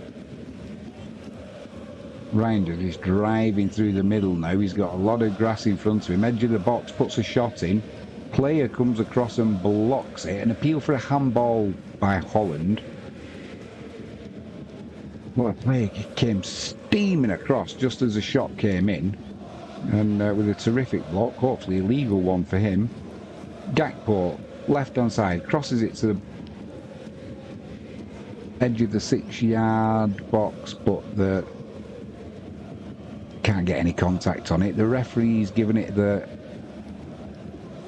Reinders is driving through the middle now. He's got a lot of grass in front of him. Edge of the box, puts a shot in. Player comes across and blocks it. An appeal for a handball by Holland. Well, a player came steaming across just as the shot came in. And with a terrific block, hopefully a legal one for him. Gakpo, left-hand side, crosses it to the edge of the 6-yard box, but the can't get any contact on it. The referee's given it the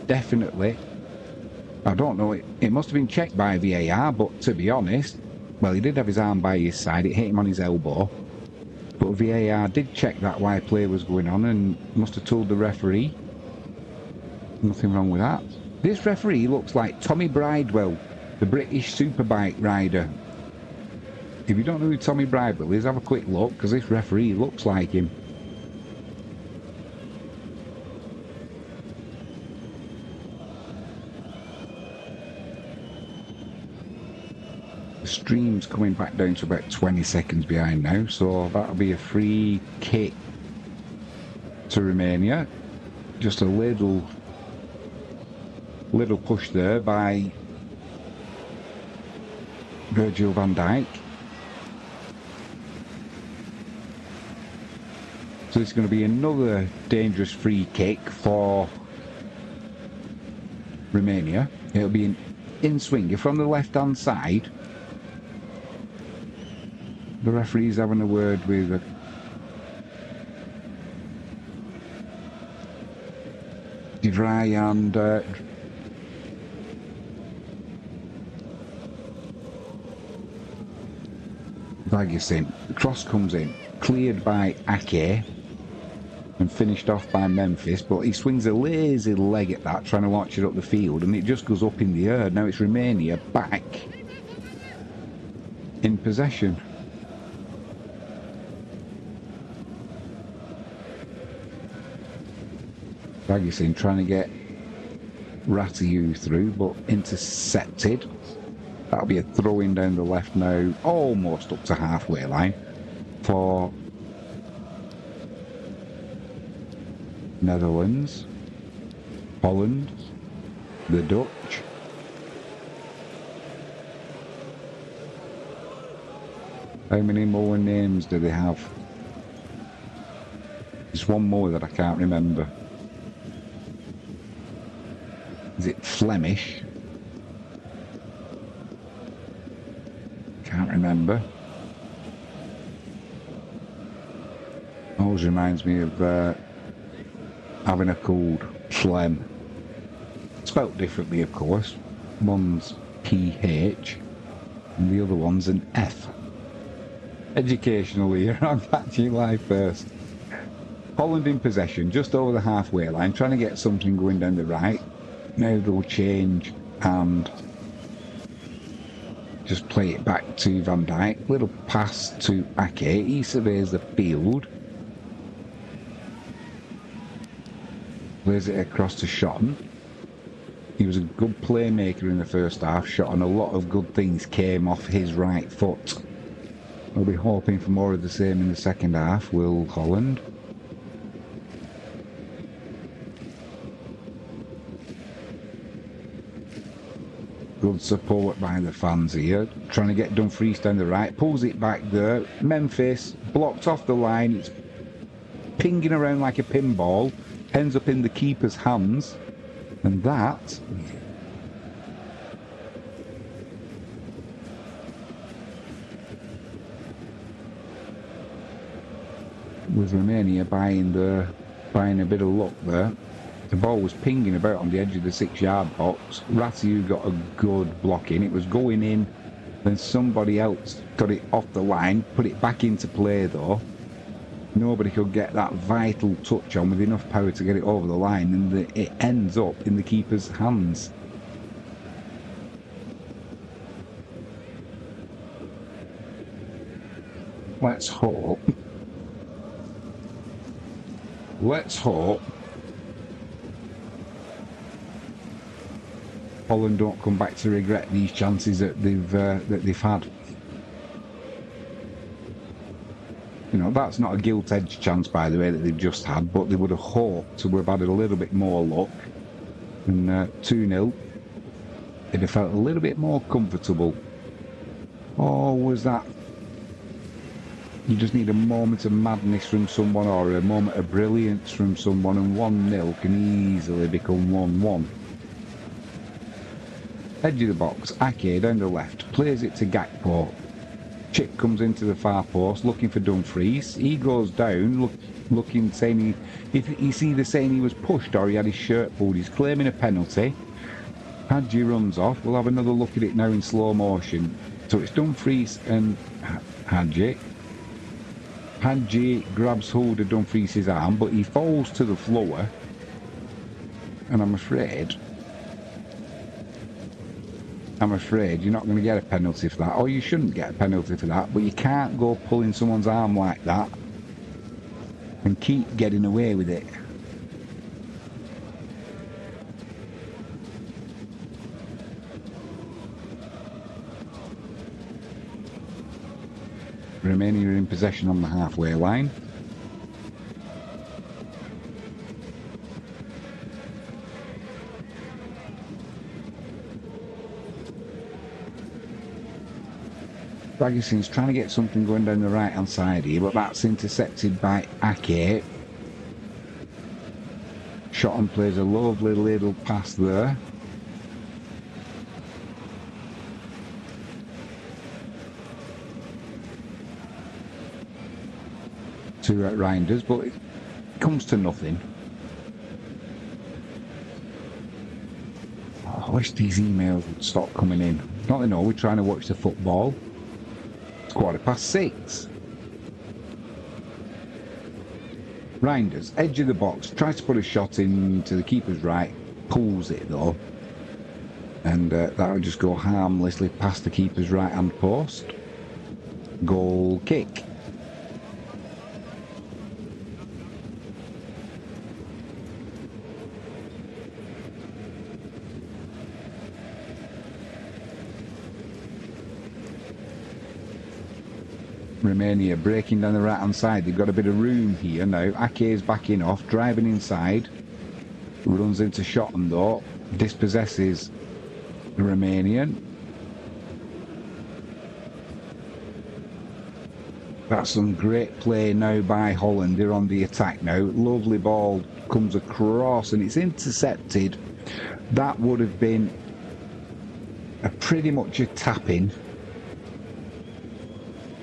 definitely. I don't know, it must have been checked by VAR, but to be honest, well, he did have his arm by his side, it hit him on his elbow. But VAR did check that while play was going on and must have told the referee. Nothing wrong with that. This referee looks like Tommy Bridewell, the British superbike rider. If you don't know who Tommy Bridewell is, have a quick look, because this referee looks like him. The stream's coming back down to about 20 seconds behind now, so that'll be a free kick to Romania. Just a little push there by Virgil van Dijk. So it's going to be another dangerous free kick for Romania. It'll be an in-swinger from the left-hand side. The referee's having a word with De Vrij and Vagisin. The cross comes in, cleared by Ake and finished off by Memphis, but he swings a lazy leg at that, trying to launch it up the field, and it just goes up in the air. Now it's Romania back in possession. Vagisin trying to get Ratiu through, but intercepted. That'll be a throw-in down the left now, almost up to halfway line for Netherlands, Holland, the Dutch. How many more names do they have? There's one more that I can't remember. Is it Flemish? Can't remember. Always reminds me of having a cold phlegm. Spelt differently, of course. One's PH, and the other one's an F. Educational here, I'm catching live first. Holland in possession, just over the halfway line, trying to get something going down the right. Now they'll change and just play it back to Van Dijk. Little pass to Ake. He surveys the field. Plays it across to Shotton. He was a good playmaker in the first half. Shotton, a lot of good things came off his right foot. We'll be hoping for more of the same in the second half, will Holland. Good support by the fans here. Trying to get Dumfries down the right. Pulls it back there. Memphis blocked off the line. It's pinging around like a pinball. Ends up in the keeper's hands. And that was Romania buying a bit of luck there. The ball was pinging about on the edge of the 6-yard box. Ratiu got a good block in. It was going in, then somebody else got it off the line, put it back into play though. Nobody could get that vital touch on with enough power to get it over the line, and it ends up in the keeper's hands. Let's hope Holland don't come back to regret these chances that they've had. You know, that's not a gilt-edged chance, by the way, that they've just had, but they would have hoped to have had a little bit more luck. And 2-0, they'd have felt a little bit more comfortable. Or was that... You just need a moment of madness from someone or a moment of brilliance from someone, and 1-0 can easily become 1-1. Edge of the box, Ake down the left, plays it to Gakpo. Chip comes into the far post, looking for Dumfries. He goes down, looking, saying he's either saying he was pushed or he had his shirt pulled. He's claiming a penalty. Hadji runs off. We'll have another look at it now in slow motion. So it's Dumfries and Hadji. Hadji grabs hold of Dumfries' arm, but he falls to the floor. And I'm afraid you're not going to get a penalty for that, or you shouldn't get a penalty for that, but you can't go pulling someone's arm like that and keep getting away with it. Romania are in possession on the halfway line. Dragison's trying to get something going down the right hand side here, but that's intercepted by Ake. Shotton plays a lovely little pass there. To Reinders, but it comes to nothing. Oh, I wish these emails would stop coming in. Not they know we're trying to watch the football. 6:15. Reinders, edge of the box, tries to put a shot in to the keeper's right, pulls it though, and that would just go harmlessly past the keeper's right hand post. Goal kick. Romania breaking down the right hand side. They've got a bit of room here now. Ake's backing off, driving inside, runs into Shotton though, dispossesses the Romanian. That's some great play now by Holland. They're on the attack now. Lovely ball comes across and it's intercepted. That would have been pretty much a tap-in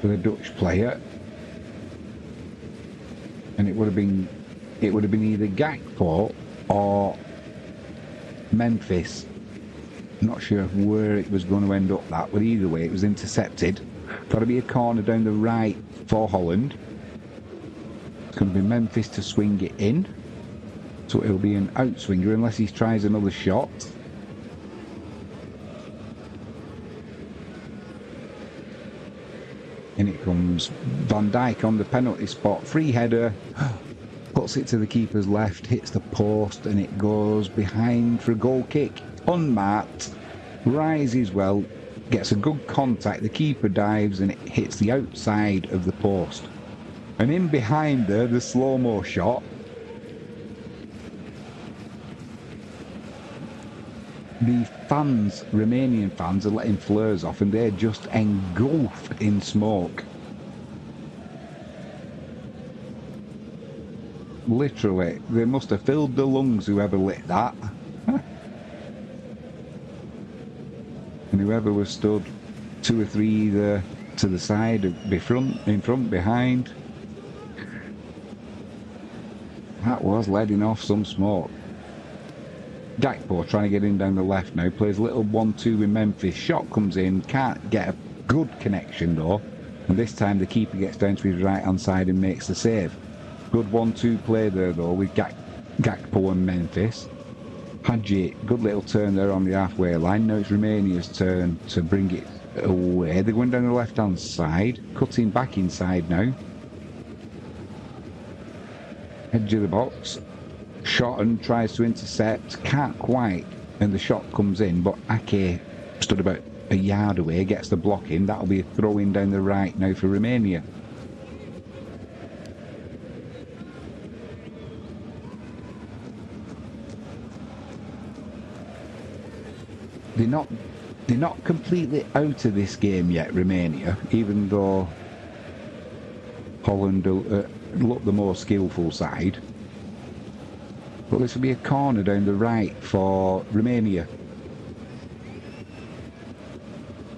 for the Dutch player, and it would have been either Gakpo or Memphis Not sure where it was going to end up that, but either way, it was intercepted. Got to be a corner down the right for Holland. It's going to be Memphis to swing it in. So it'll be an outswinger unless he tries another shot. In it comes Van Dijk on the penalty spot. Free header. Puts it to the keeper's left, hits the post, and it goes behind for a goal kick. Unmarked, rises well, gets a good contact. The keeper dives and it hits the outside of the post. And in behind there, the slow-mo shot. The fans, Romanian fans, are letting flares off and they're just engulfed in smoke. Literally, they must have filled the lungs, whoever lit that. And whoever was stood 2 or 3 either to the side, in front, behind. That was letting off some smoke. Gakpo trying to get in down the left now, plays a little 1-2 with Memphis. Shot comes in, can't get a good connection though. And this time the keeper gets down to his right hand side and makes the save. Good 1-2 play there though with Gakpo and Memphis. Hadji, good little turn there on the halfway line. Now it's Romania's turn to bring it away. They're going down the left hand side, cutting back inside now. Edge of the box. Shot and tries to intercept, can't quite, and the shot comes in, but Ake stood about a yard away, gets the block in. That'll be a throw in down the right now for Romania. They're not completely out of this game yet, Romania, even though Holland look the more skillful side. But this will be a corner down the right for Romania.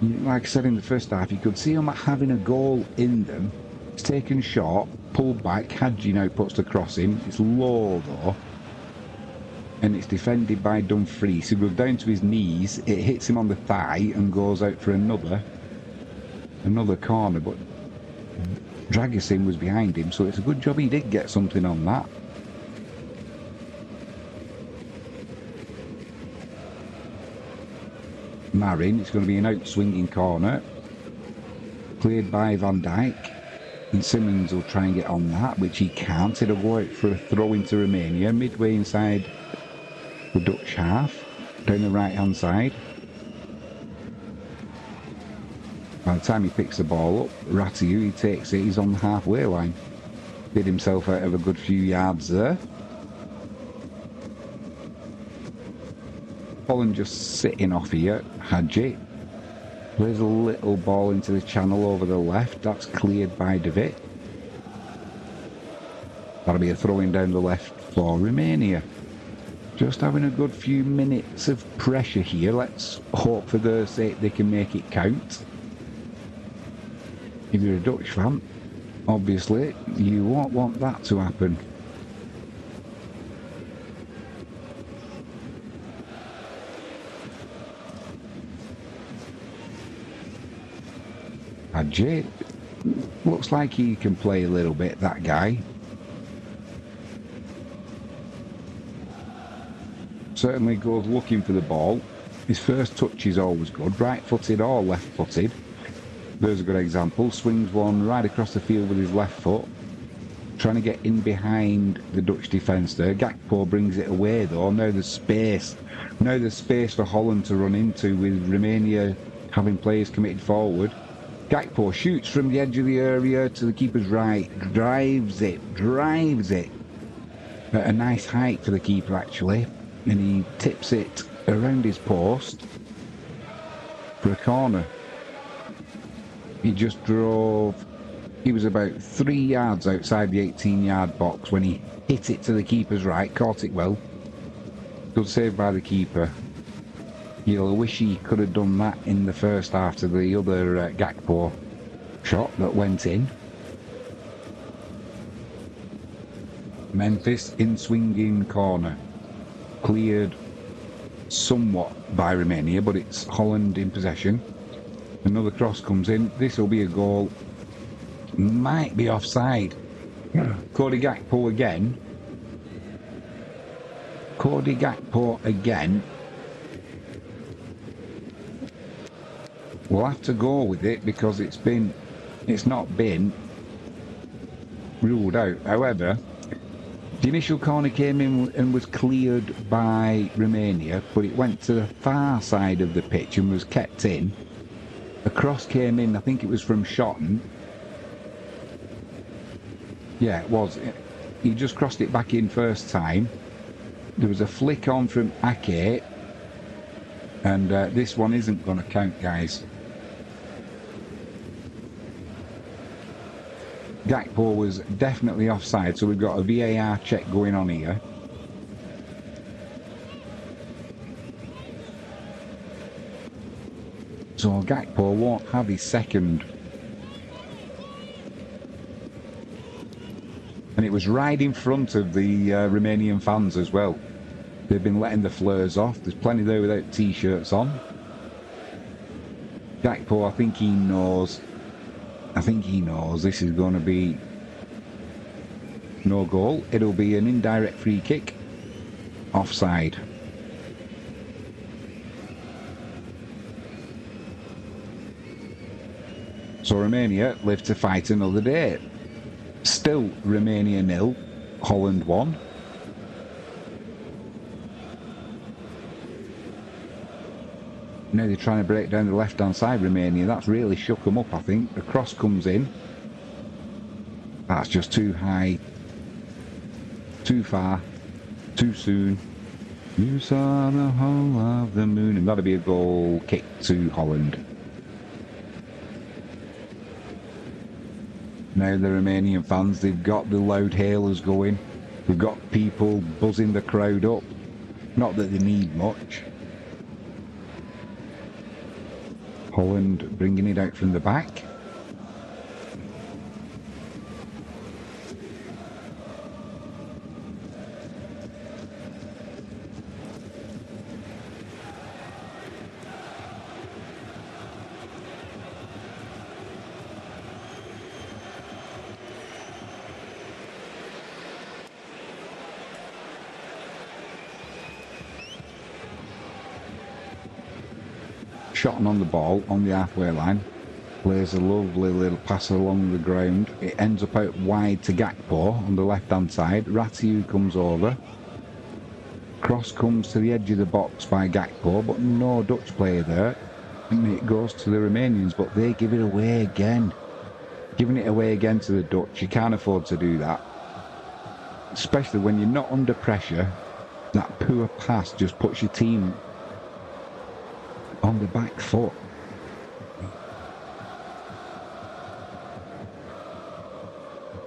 Like I said in the first half, you could see them having a goal in them. It's taken short, pulled back. Hadji now puts the cross in. It's low though. And it's defended by Dumfries, who goes down to his knees. It hits him on the thigh and goes out for another corner. But Dragusin was behind him, so it's a good job he did get something on that. Marin, it's going to be an out-swinging corner. Cleared by Van Dijk. And Simmons will try and get on that, which he can't. It'll go out for a throw into Romania, midway inside the Dutch half, down the right-hand side. By the time he picks the ball up, Ratiu, he takes it, he's on the halfway line. Did himself out of a good few yards there. Holland just sitting off here. Hadji plays a little ball into the channel over the left. That's cleared by De Witt. That'll be a throwing down the left for Romania. Just having a good few minutes of pressure here. Let's hope for their sake they can make it count. If you're a Dutch fan, obviously you won't want that to happen. Hadji looks like he can play a little bit, that guy. Certainly goes looking for the ball. His first touch is always good, right-footed or left-footed. There's a good example. Swings one right across the field with his left foot. Trying to get in behind the Dutch defence there. Gakpo brings it away though. Now there's space. Now there's space for Holland to run into with Romania having players committed forward. Gakpo shoots from the edge of the area to the keeper's right. Drives it. At a nice height for the keeper actually. And he tips it around his post for a corner. He just drove, he was about 3 yards outside the 18-yard box when he hit it to the keeper's right, caught it well. Good save by the keeper. You'll wish he could have done that in the first half to the other Gakpo shot that went in. Memphis in swinging corner. Cleared somewhat by Romania, but it's Holland in possession. Another cross comes in. This will be a goal. Might be offside. Cody Gakpo again. Cody Gakpo again. We'll have to go with it because it's not been ruled out. However, the initial corner came in and was cleared by Romania, but it went to the far side of the pitch and was kept in. A cross came in, I think it was from Schotten. Yeah, it was. He just crossed it back in first time. There was a flick on from Ake, and this one isn't going to count, guys. Gakpo was definitely offside, so we've got a VAR check going on here. So Gakpo won't have his second. And it was right in front of the Romanian fans as well. They've been letting the flares off. There's plenty there without t-shirts on. Gakpo, I think he knows this is going to be no goal. It'll be an indirect free kick. Offside. So Romania live to fight another day. Still Romania 0, Holland 1. Now they're trying to break down the left-hand side, Romania. That's really shook them up, I think. The cross comes in. That's just too high. Too far. Too soon. You saw the whole of the moon. And that'll be a goal kick to Holland. Now the Romanian fans, they've got the loud hailers going. They've got people buzzing the crowd up. Not that they need much. Holland bringing it out from the back. Shotton on the ball on the halfway line, plays a lovely little pass along the ground. It ends up out wide to Gakpo on the left hand side. Ratiu comes over, cross comes to the edge of the box by Gakpo, but no Dutch player there, and it goes to the Romanians, but they give it away again. Giving it away again to the Dutch. You can't afford to do that, especially when you're not under pressure. That poor pass just puts your team on the back foot.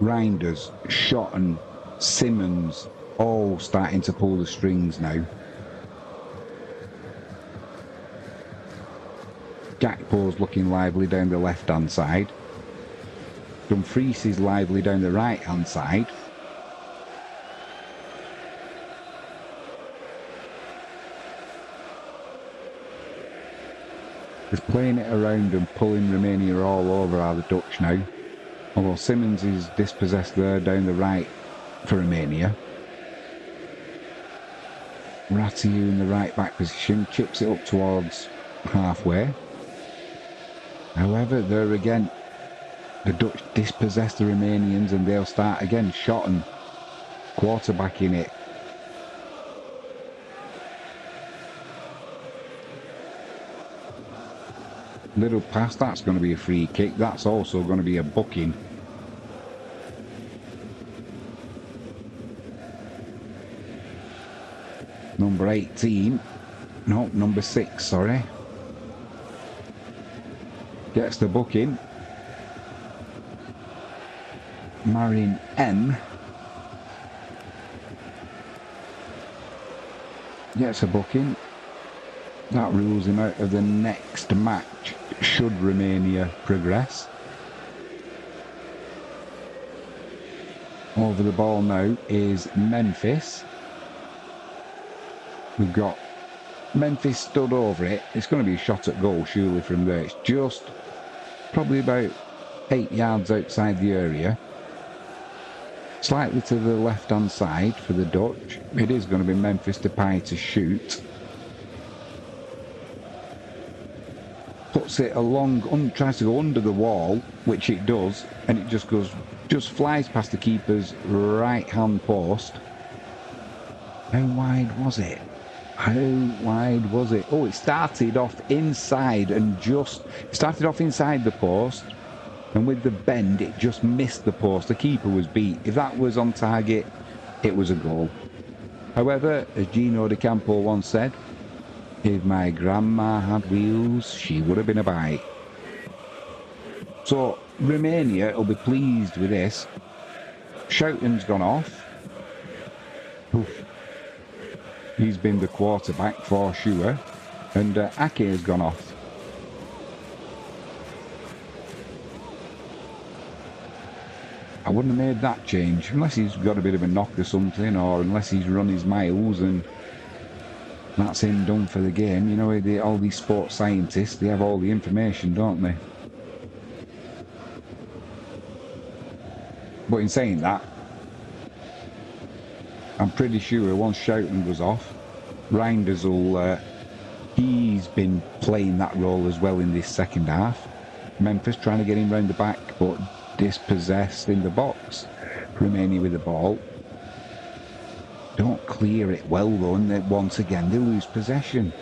Reinders, Schotten, Simmons, all starting to pull the strings now. Gakpo's looking lively down the left hand side. Dumfries is lively down the right hand side. Just playing it around and pulling Romania all over are the Dutch now. Although Simmons is dispossessed there down the right for Romania. Ratiu in the right back position, chips it up towards halfway. However, there again, the Dutch dispossess the Romanians and they'll start again. Schotten quarterbacking it. Little pass, that's going to be a free kick. That's also going to be a booking. Number 18. No, number 6, sorry. Gets the booking. Marin M. Gets a booking. That rules him out of the next match, should Romania progress. Over the ball now is Memphis. We've got Memphis stood over it. It's going to be a shot at goal, surely, from there. It's just probably about 8 yards outside the area. Slightly to the left-hand side for the Dutch. It is going to be Memphis Depay to shoot. Puts it along, tries to go under the wall, which it does, and it just flies past the keeper's right-hand post. How wide was it? How wide was it? Oh, it started off inside the post, and with the bend, it just missed the post. The keeper was beat. If that was on target, it was a goal. However, as Gino De Campo once said, if my grandma had wheels, she would have been a bike. So, Romania will be pleased with this. Shouten's gone off. Oof. He's been the quarterback for sure. And Ake has gone off. I wouldn't have made that change unless he's got a bit of a knock or something, or unless he's run his miles and that's him done for the game. You know, all these sports scientists, they have all the information, don't they? But in saying that, I'm pretty sure once Shoughton goes off, Reinders will... he's been playing that role as well in this second half. Memphis trying to get him round the back, but dispossessed in the box. Romania with the ball. Don't clear it well though, and then once again they lose possession.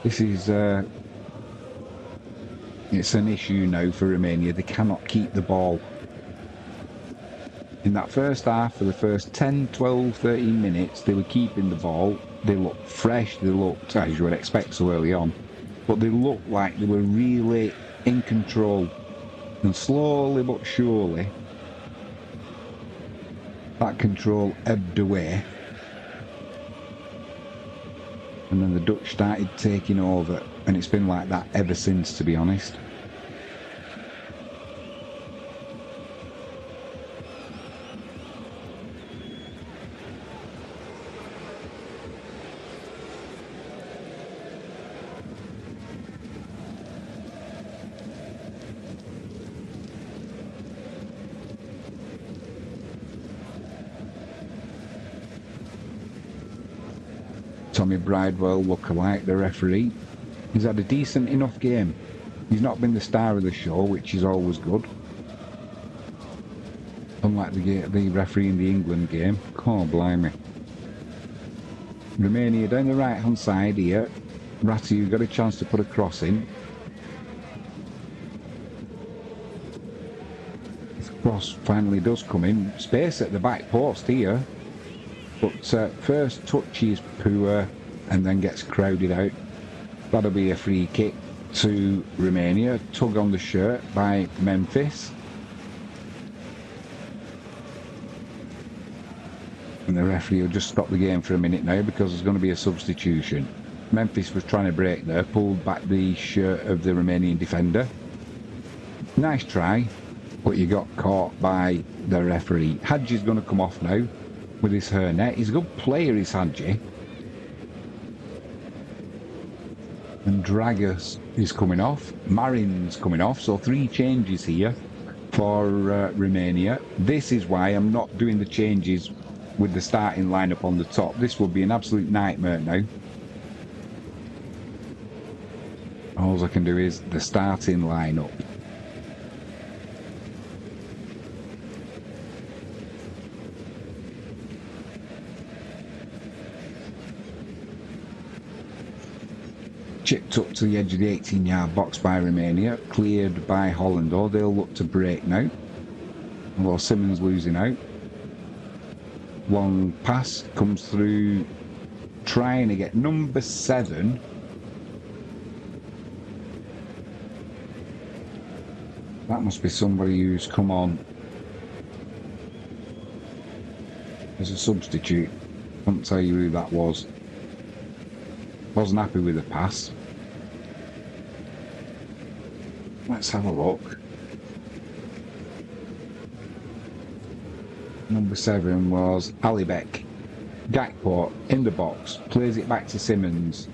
This is... it's an issue now for Romania. They cannot keep the ball. In that first half, for the first 10, 12, 13 minutes, they were keeping the ball. They looked fresh, they looked, as you would expect so early on, but they looked like they were really in control. And slowly but surely, that control ebbed away. And then the Dutch started taking over, and it's been like that ever since, to be honest. Tommy Bridewell look-alike, the referee. He's had a decent enough game. He's not been the star of the show, which is always good. Unlike the referee in the England game. Oh, blimey. Romania down the right-hand side here. Ratiu got a chance to put a cross in. This cross finally does come in. Space at the back post here. But first touch is poor and then gets crowded out. That'll be a free kick to Romania. Tug on the shirt by Memphis. And the referee will just stop the game for a minute now because there's going to be a substitution. Memphis was trying to break there, pulled back the shirt of the Romanian defender. Nice try, but you got caught by the referee. Hadji's going to come off now with his hairnet. He's a good player, is Hadji. And Dragus is coming off. Marin's coming off. So 3 changes here for Romania. This is why I'm not doing the changes with the starting lineup on the top. This would be an absolute nightmare now. All I can do is the starting lineup. Chipped up to the edge of the 18-yard box by Romania, cleared by Holland. Though they'll look to break now. Although Simmons losing out. Long pass comes through, trying to get number 7. That must be somebody who's come on as a substitute. Can't tell you who that was. Wasn't happy with the pass. Let's have a look. Number 7 was Alibek. Gakpo in the box, plays it back to Simmons.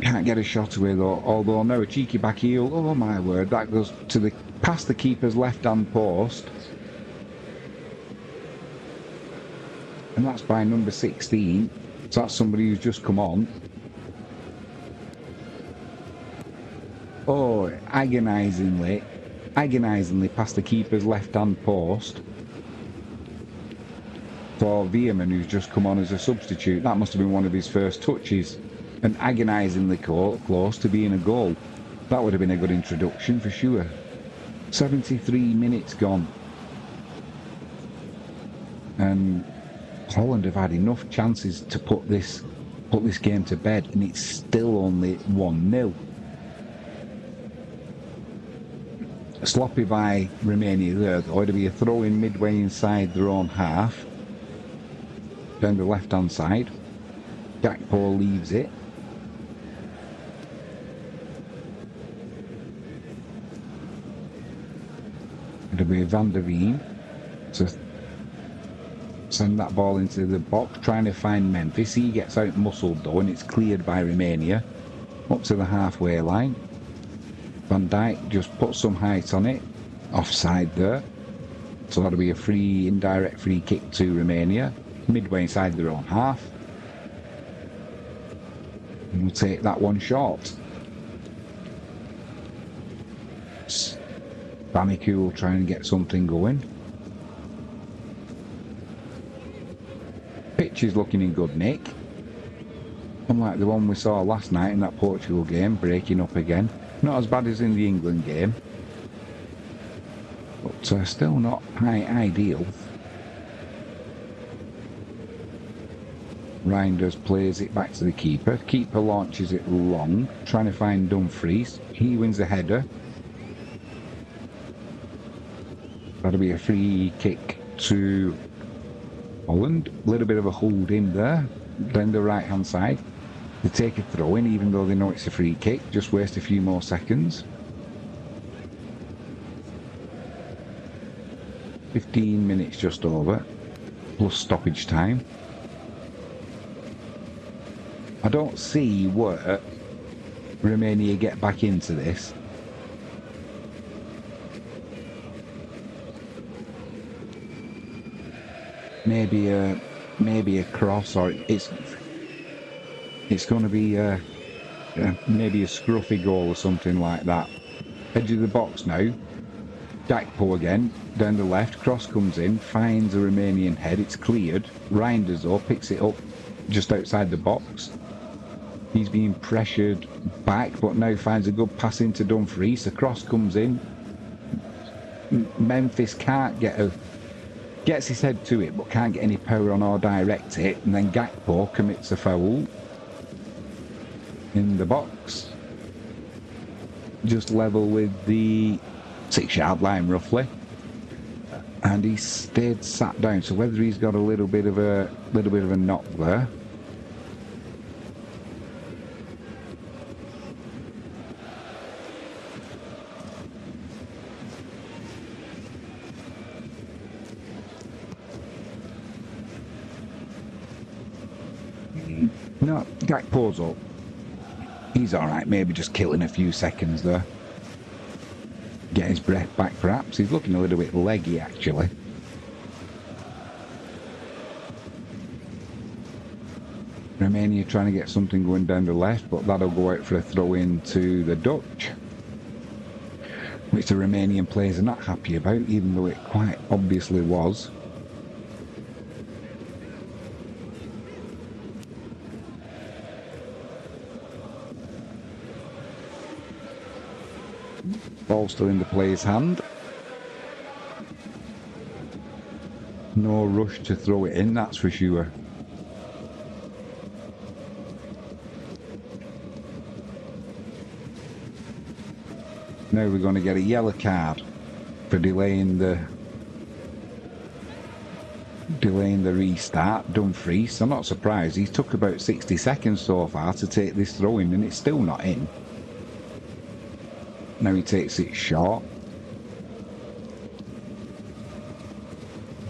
Can't get a shot away though, although no, a cheeky back heel. Oh my word, that goes to the past the keeper's left-hand post. And that's by number 16. So that's somebody who's just come on. Oh, agonisingly past the keeper's left-hand post for Veerman, who's just come on as a substitute. That must have been one of his first touches. And agonisingly close to being a goal. That would have been a good introduction for sure. 73 minutes gone. And Holland have had enough chances to put this game to bed, and it's still only 1-0. Sloppy by Romania there, though. It'll be a throw in midway inside their own half. Down the left-hand side. Gakpo leaves it. It'll be Van der Veen to send that ball into the box, trying to find Memphis. He gets out muscled though, and it's cleared by Romania. Up to the halfway line. Van Dijk just puts some height on it. Offside there. So that'll be a indirect free kick to Romania. Midway inside their own half. And we'll take that one short. Bamiku will try and get something going. Pitch is looking in good nick. Unlike the one we saw last night in that Portugal game, breaking up again. Not as bad as in the England game. But still not ideal. Reinders plays it back to the keeper. Keeper launches it long, trying to find Dumfries. He wins the header. That'll be a free kick to Holland. A little bit of a hold in there. Down the right hand side. They take a throw in even though they know it's a free kick. Just waste a few more seconds. 15 minutes just over. Plus stoppage time. I don't see where Romania get back into this. Maybe a cross, or it's going to be maybe a scruffy goal or something like that. Edge of the box now. Gakpo again down the left. Cross comes in, finds a Romanian head. It's cleared. Reinders though picks it up just outside the box. He's being pressured back, but now finds a good pass into Dumfries. The cross comes in. Memphis can't gets his head to it, but can't get any power on or direct it. And then Gakpo commits a foul in the box, just level with the 6-yard line roughly. And he stayed sat down. So whether he's got a little bit of a knock there. No, Gakpo's up. He's alright, maybe just killing a few seconds there. Get his breath back perhaps. He's looking a little bit leggy actually. Romania trying to get something going down the left, but that'll go out for a throw in to the Dutch. Which the Romanian players are not happy about, even though it quite obviously was. Ball still in the player's hand. No rush to throw it in, that's for sure. Now we're going to get a yellow card for delaying the restart. Dumfries, I'm not surprised. He's took about 60 seconds so far to take this throw in and it's still not in. Now he takes it short.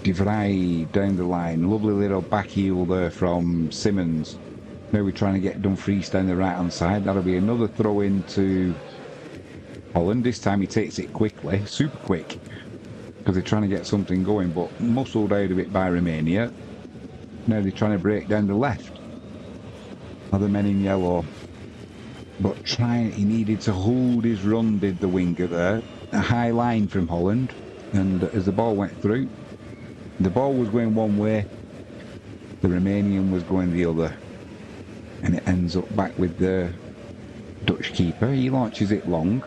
Divide down the line. Lovely little back heel there from Simmons. Now we're trying to get Dumfries down the right hand side. That'll be another throw into Holland. This time he takes it quickly, super quick, because they're trying to get something going, but muscled out of it by Romania. Now they're trying to break down the left. Other men in yellow. But he needed to hold his run, did the winger there. A high line from Holland. And as the ball went through, the ball was going one way, the Romanian was going the other. And it ends up back with the Dutch keeper. He launches it long.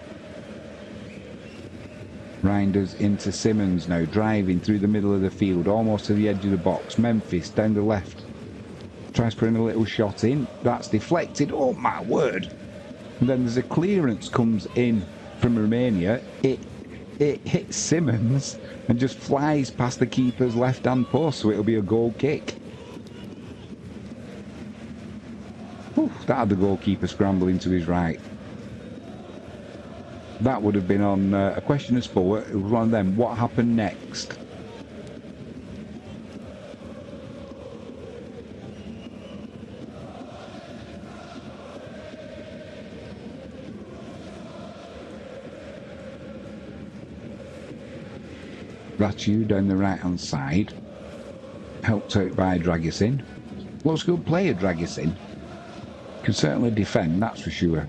Reinders into Simmons now, driving through the middle of the field, almost to the edge of the box. Memphis down the left. Tries putting a little shot in. That's deflected. Oh my word. And then there's a clearance comes in from Romania. It hits Simmons and just flies past the keeper's left-hand post, so it'll be a goal kick. Ooh, that had the goalkeeper scrambling to his right. That would have been on a question of sport. It was one of them. What happened next? Ratu down the right hand side, helped out by Dragisin. Looks good player, Dragisin. Can certainly defend, that's for sure.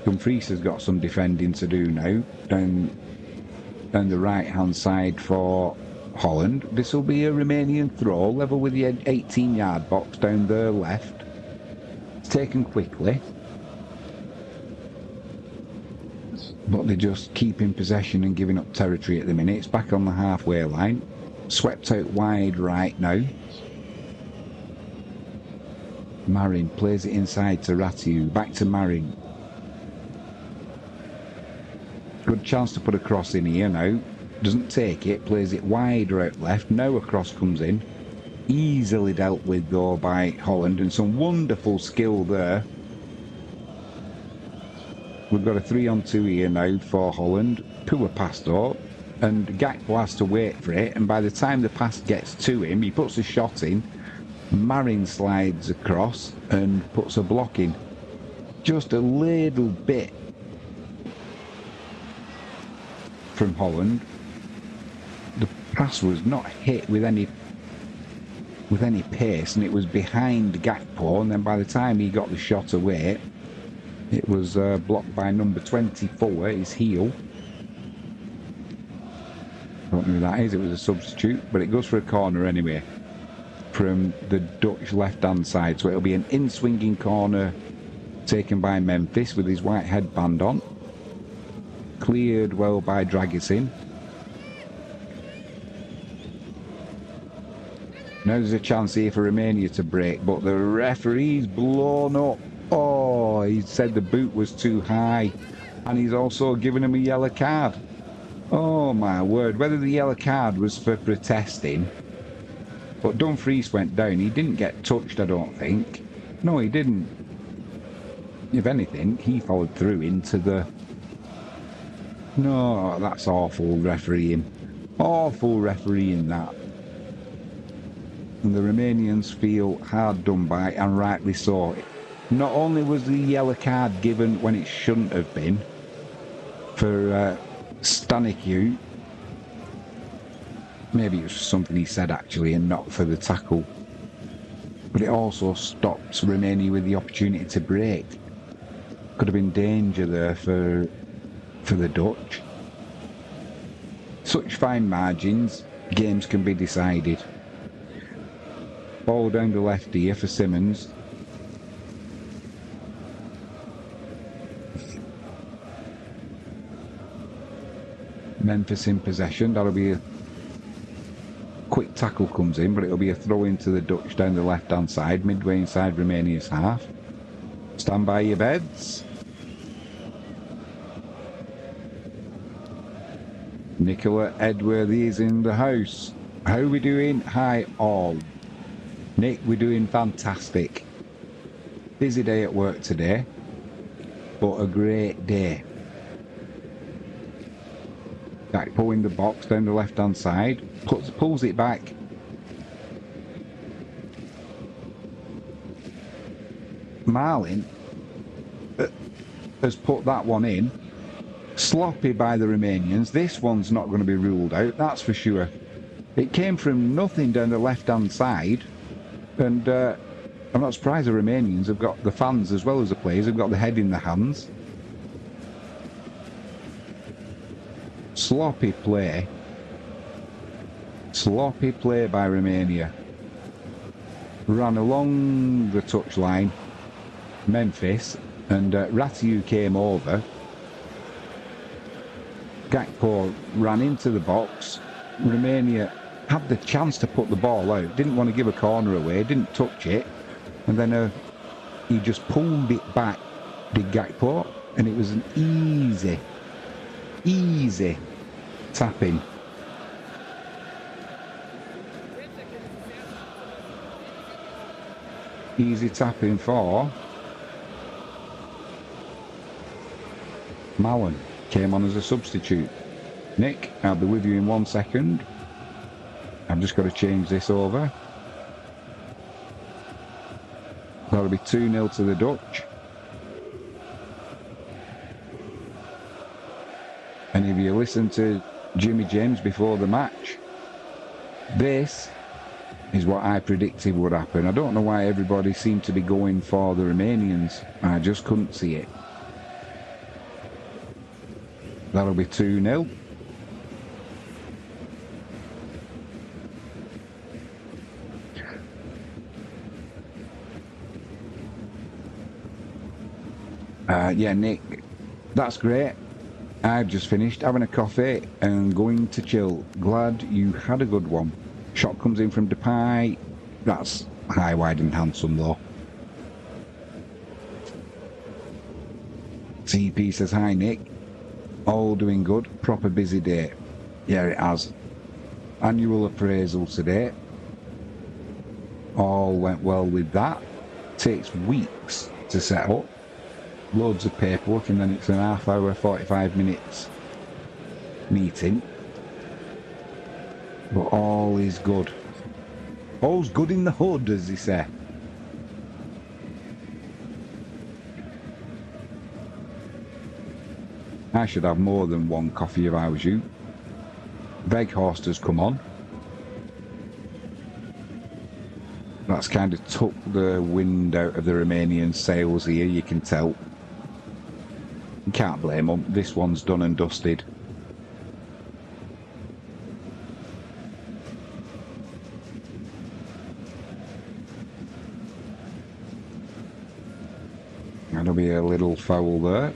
Dumfries has got some defending to do now, down the right hand side for Holland. This will be a Romanian throw, level with the 18-yard box down the left. It's taken quickly, but they're just keeping possession and giving up territory at the minute. It's back on the halfway line. Swept out wide right now. Marin plays it inside to Ratiu. Back to Marin. Good chance to put a cross in here now. Doesn't take it. Plays it wider out left. Now a cross comes in. Easily dealt with though by Holland. And some wonderful skill there. We've got a 3-on-2 here now for Holland. Poor pass though. And Gakpo has to wait for it. And by the time the pass gets to him, he puts a shot in. Marin slides across and puts a block in. Just a little bit from Holland. The pass was not hit with any pace, and it was behind Gakpo, and then by the time he got the shot away, it was blocked by number 24, his heel. Don't know who that is, it was a substitute, but it goes for a corner anyway from the Dutch left-hand side, so it'll be an in-swinging corner taken by Memphis with his white headband on. Cleared well by Dragisin. Now there's a chance here for Romania to break, but the referee's blown up. Oh, he said the boot was too high, and he's also given him a yellow card. Oh my word, whether the yellow card was for protesting, but Dumfries went down. He didn't get touched, I don't think. No, he didn't. If anything, he followed through into the... No, that's awful refereeing. Awful refereeing, that. And the Romanians feel hard done by, and rightly so. Not only was the yellow card given when it shouldn't have been for Stanicu, maybe it was something he said actually and not for the tackle, but it also stops Romania with the opportunity to break. Could have been danger there for the Dutch. Such fine margins, games can be decided. Ball down the left here for Simmons. Memphis in possession. That'll be a quick tackle comes in, but it'll be a throw into the Dutch down the left hand side, midway inside Romania's half. Stand by your beds. Nicola Edworthy is in the house. How are we doing? Hi all. Nick, we're doing fantastic. Busy day at work today, but a great day. Gakpo in the box down the left-hand side. Pulls it back. Marlin has put that one in. Sloppy by the Romanians. This one's not going to be ruled out, that's for sure. It came from nothing down the left-hand side, and I'm not surprised the Romanians have got the fans as well as the players, have got the head in their hands. Sloppy play. Sloppy play by Romania. Ran along the touchline. Memphis, and Ratiu came over. Gakpo ran into the box. Romania had the chance to put the ball out, didn't want to give a corner away, didn't touch it, and then he just pulled it back, did Gakpo, and it was an easy tapping. Easy tapping for Malin. Came on as a substitute. Nick, I'll be with you in 1 second. I've just got to change this over. That'll be 2-0 to the Dutch. And if you listen to Jimmy James before the match, this is what I predicted would happen. I don't know why everybody seemed to be going for the Romanians. I just couldn't see it. That'll be 2-0. Yeah, Nick, that's great. I've just finished having a coffee and going to chill. Glad you had a good one. Shot comes in from Depay. That's high, wide and handsome though. CP says, hi Nick. All doing good. Proper busy day. Yeah, it has. Annual appraisal today. All went well with that. Takes weeks to set up. Loads of paperwork, and then it's an half hour, 45 minutes meeting. But all is good. All's good in the hood, as they say. I should have more than one coffee if I was you. Veghorst has come on. That's kind of took the wind out of the Romanian sails here, you can tell. You can't blame them. This one's done and dusted. That'll be a little foul there.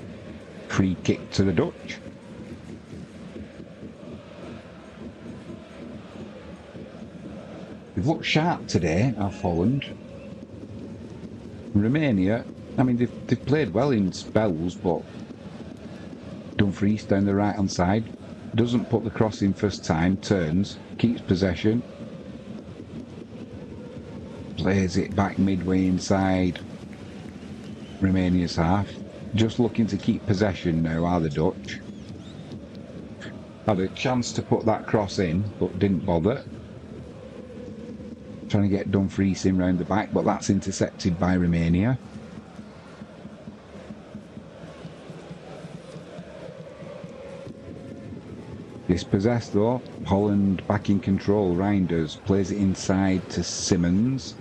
Free kick to the Dutch. They've looked sharp today, off Holland. Romania, I mean, they've played well in spells, but Dumfries down the right-hand side. Doesn't put the cross in first time, turns, keeps possession. Plays it back midway inside Romania's half. Just looking to keep possession now are the Dutch. Had a chance to put that cross in, but didn't bother. Trying to get Dumfries in round the back, but that's intercepted by Romania. Dispossessed though. Holland back in control. Reinders plays it inside to Simmons.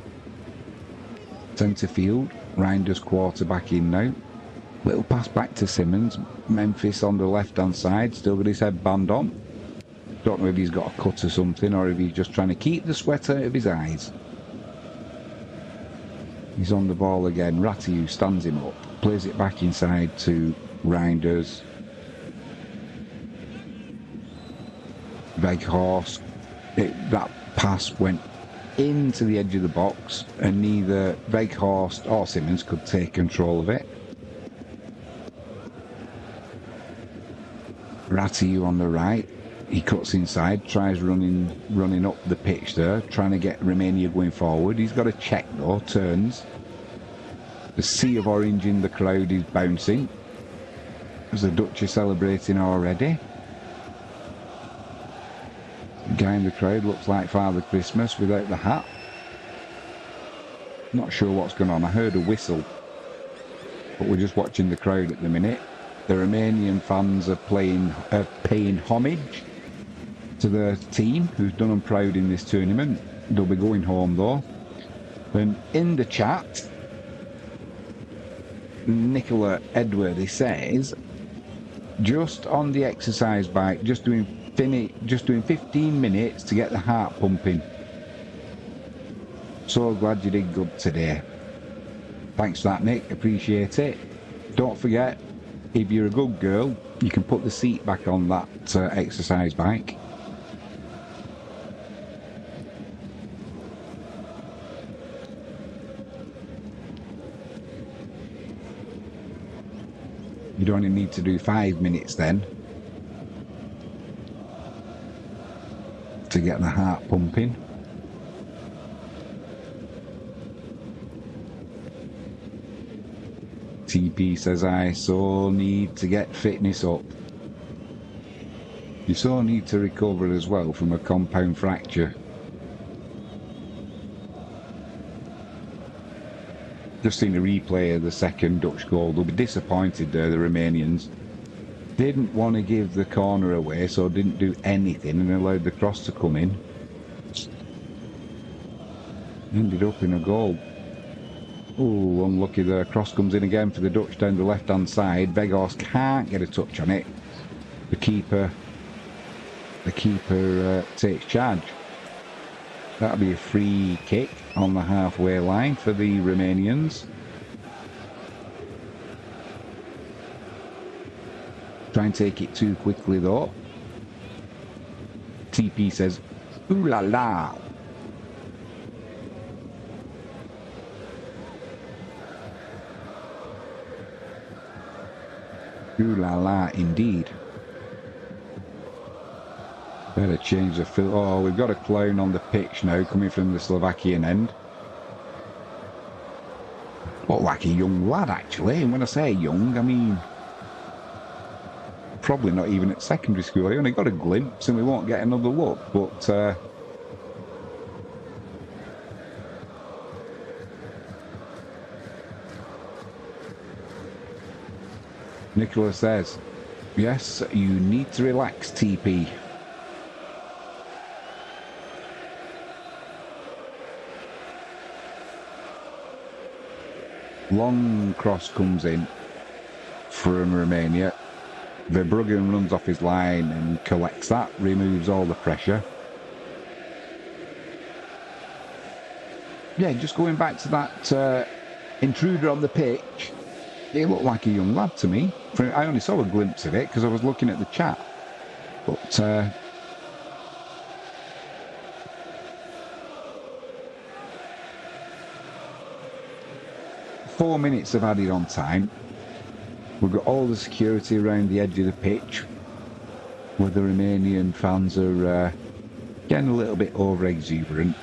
Centre field. Reinders quarterback in now. Little pass back to Simmons. Memphis on the left hand side. Still got his headband on. Don't know if he's got a cut or something, or if he's just trying to keep the sweat out of his eyes. He's on the ball again. Ratiu stands him up. Plays it back inside to Reinders. Veghorst. That pass went into the edge of the box, and neither Veghorst or Simmons could take control of it. Ratiu on the right. He cuts inside, tries running up the pitch there, trying to get Romania going forward. He's got a check though, turns. The sea of orange in the crowd is bouncing as the Dutch are celebrating already. Guy in the crowd looks like Father Christmas without the hat. Not sure what's going on. I heard a whistle. But we're just watching the crowd at the minute. The Romanian fans are paying homage to the team who's done them proud in this tournament. They'll be going home though. And in the chat, Nicola Edworthy says, just on the exercise bike, just doing 15 minutes to get the heart pumping. So glad you did good today. Thanks for that, Nick. Appreciate it. Don't forget, if you're a good girl, you can put the seat back on that exercise bike. You'd only need to do 5 minutes then to get the heart pumping. TP says, I so need to get fitness up. You so need to recover as well from a compound fracture. Just seen a replay of the second Dutch goal. They'll be disappointed there, the Romanians. Didn't want to give the corner away, so didn't do anything and allowed the cross to come in. Ended up in a goal. Oh, unlucky, the cross comes in again for the Dutch down the left-hand side. Veghorst can't get a touch on it. The keeper takes charge. That'll be a free kick on the halfway line for the Romanians. Try and take it too quickly though. TP says, ooh la la. Ooh la la indeed. Better change the field. Oh, we've got a clown on the pitch now coming from the Slovakian end. Looked like a young lad actually, and when I say young, I mean probably not even at secondary school. He only got a glimpse and we won't get another look, but Nicola says, yes, you need to relax, TP. Long cross comes in from Romania. Verbruggen runs off his line and collects that, removes all the pressure. Yeah, just going back to that intruder on the pitch, he looked like a young lad to me. I only saw a glimpse of it because I was looking at the chat. But 4 minutes of added on time. We've got all the security around the edge of the pitch where the Romanian fans are getting a little bit over exuberant.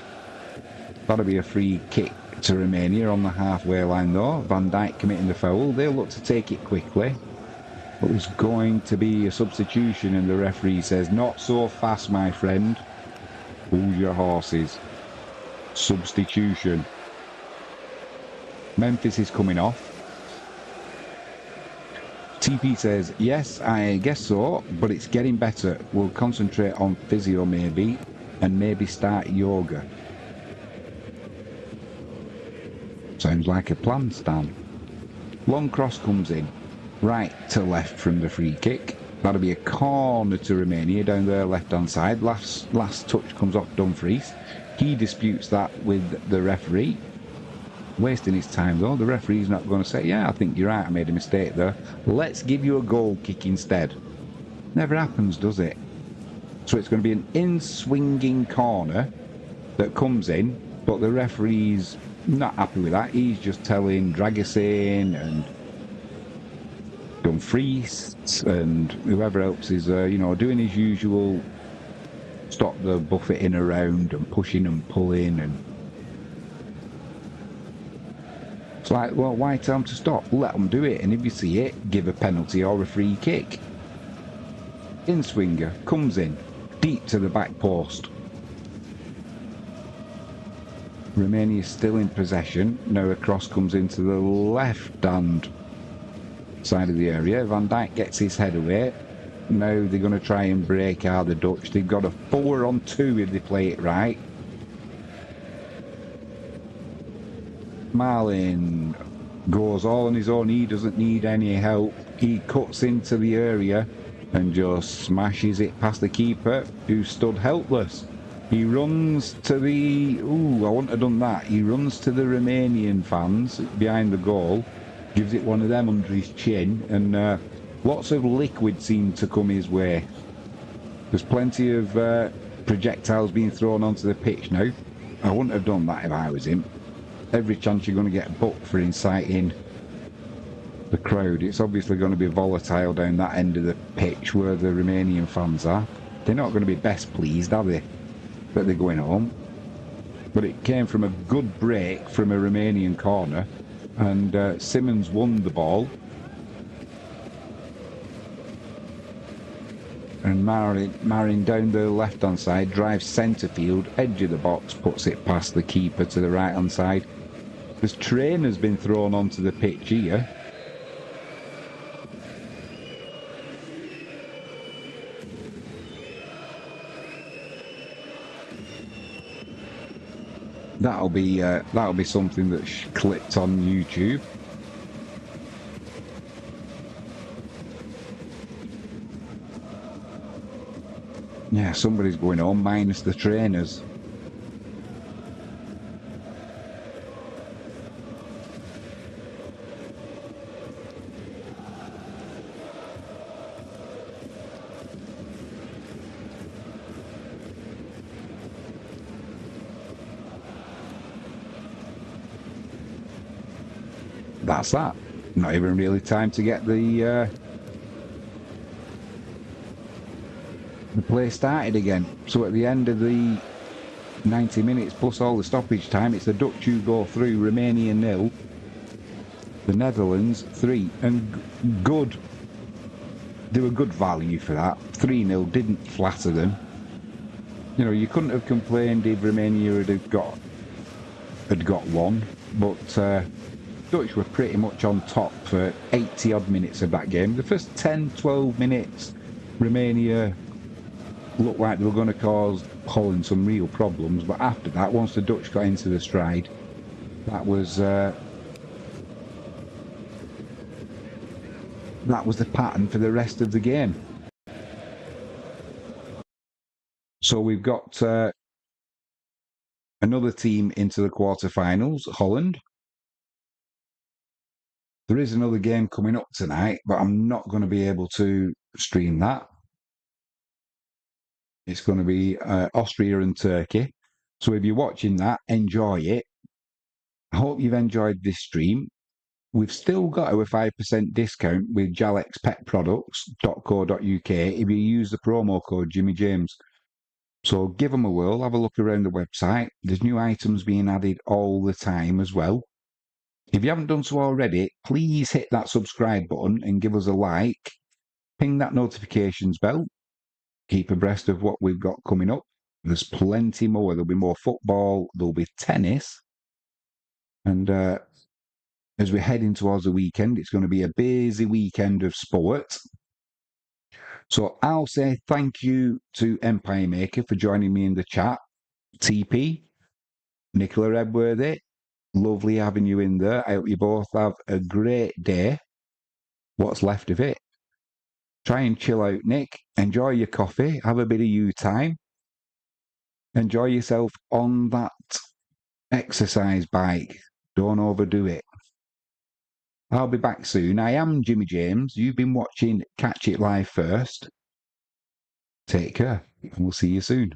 That'll be a free kick to Romania on the halfway line though. Van Dijk committing the foul. They'll look to take it quickly. But there's going to be a substitution and the referee says, not so fast, my friend. Hold your horses. Substitution. Memphis is coming off. TP says, yes, I guess so, but it's getting better. We'll concentrate on physio maybe, and maybe start yoga. Sounds like a plan, Stan. Long cross comes in, right to left from the free kick. That'll be a corner to Romania down their left-hand side. Last touch comes off Dumfries. He disputes that with the referee. Wasting his time though. The referee's not going to say, yeah, I think you're right, I made a mistake there. Let's give you a goal kick instead. Never happens, does it? So it's going to be an in-swinging corner that comes in, but the referee's not happy with that. He's just telling Dragusin and Dumfries and whoever else is, doing his usual stop the buffeting around and pushing and pulling and it's like, well, why tell them to stop? Let them do it, and if you see it, give a penalty or a free kick. In-swinger, comes in, deep to the back post. Romania is still in possession. Now a cross comes into the left-hand side of the area. Van Dijk gets his head away. Now they're going to try and break out the Dutch. They've got a 4-on-2 if they play it right. Marlin goes all on his own. He doesn't need any help. He cuts into the area and just smashes it past the keeper, who stood helpless. He runs to the... Ooh, I wouldn't have done that. He runs to the Romanian fans behind the goal, gives it one of them under his chin, and lots of liquid seemed to come his way. There's plenty of projectiles being thrown onto the pitch now. I wouldn't have done that if I was him. Every chance you're going to get booked for inciting the crowd. It's obviously going to be volatile down that end of the pitch where the Romanian fans are. They're not going to be best pleased, are they, that they're going home? But it came from a good break from a Romanian corner, and Simmons won the ball. And Marin down the left-hand side, drives centre field, edge of the box, puts it past the keeper to the right-hand side. This train has been thrown onto the pitch here. That'll be something that's clipped on YouTube. Yeah, somebody's going home, minus the trainers. That's that. Not even really time to get the play started again. So at the end of the 90 minutes plus all the stoppage time, it's the Dutch who go through, Romania 0, the Netherlands 3, and good. They were good value for that. 3-0 didn't flatter them. You know, you couldn't have complained if Romania had got one, but Dutch were pretty much on top for 80 odd minutes of that game. The first 10-12 minutes, Romania looked like they were going to cause Holland some real problems, but after that, once the Dutch got into the stride, that was the pattern for the rest of the game. So we've got another team into the quarterfinals, Holland. There is another game coming up tonight, but I'm not going to be able to stream that. It's going to be Austria and Turkey. So if you're watching that, enjoy it. I hope you've enjoyed this stream. We've still got a 5% discount with jalexpetproducts.co.uk if you use the promo code Jimmy James. So give them a whirl, have a look around the website. There's new items being added all the time as well. If you haven't done so already, please hit that subscribe button and give us a like. Ping that notifications bell. Keep abreast of what we've got coming up. There's plenty more. There'll be more football. There'll be tennis. And as we're heading towards the weekend, it's going to be a busy weekend of sport. So I'll say thank you to Empire Maker for joining me in the chat. TP, Nicola Edworthy, lovely having you in there. I hope you both have a great day. What's left of it. Try and chill out, Nick. Enjoy your coffee. Have a bit of you time. Enjoy yourself on that exercise bike. Don't overdo it. I'll be back soon. I am Jimmy James. You've been watching Catch It Live First. Take care, and we'll see you soon.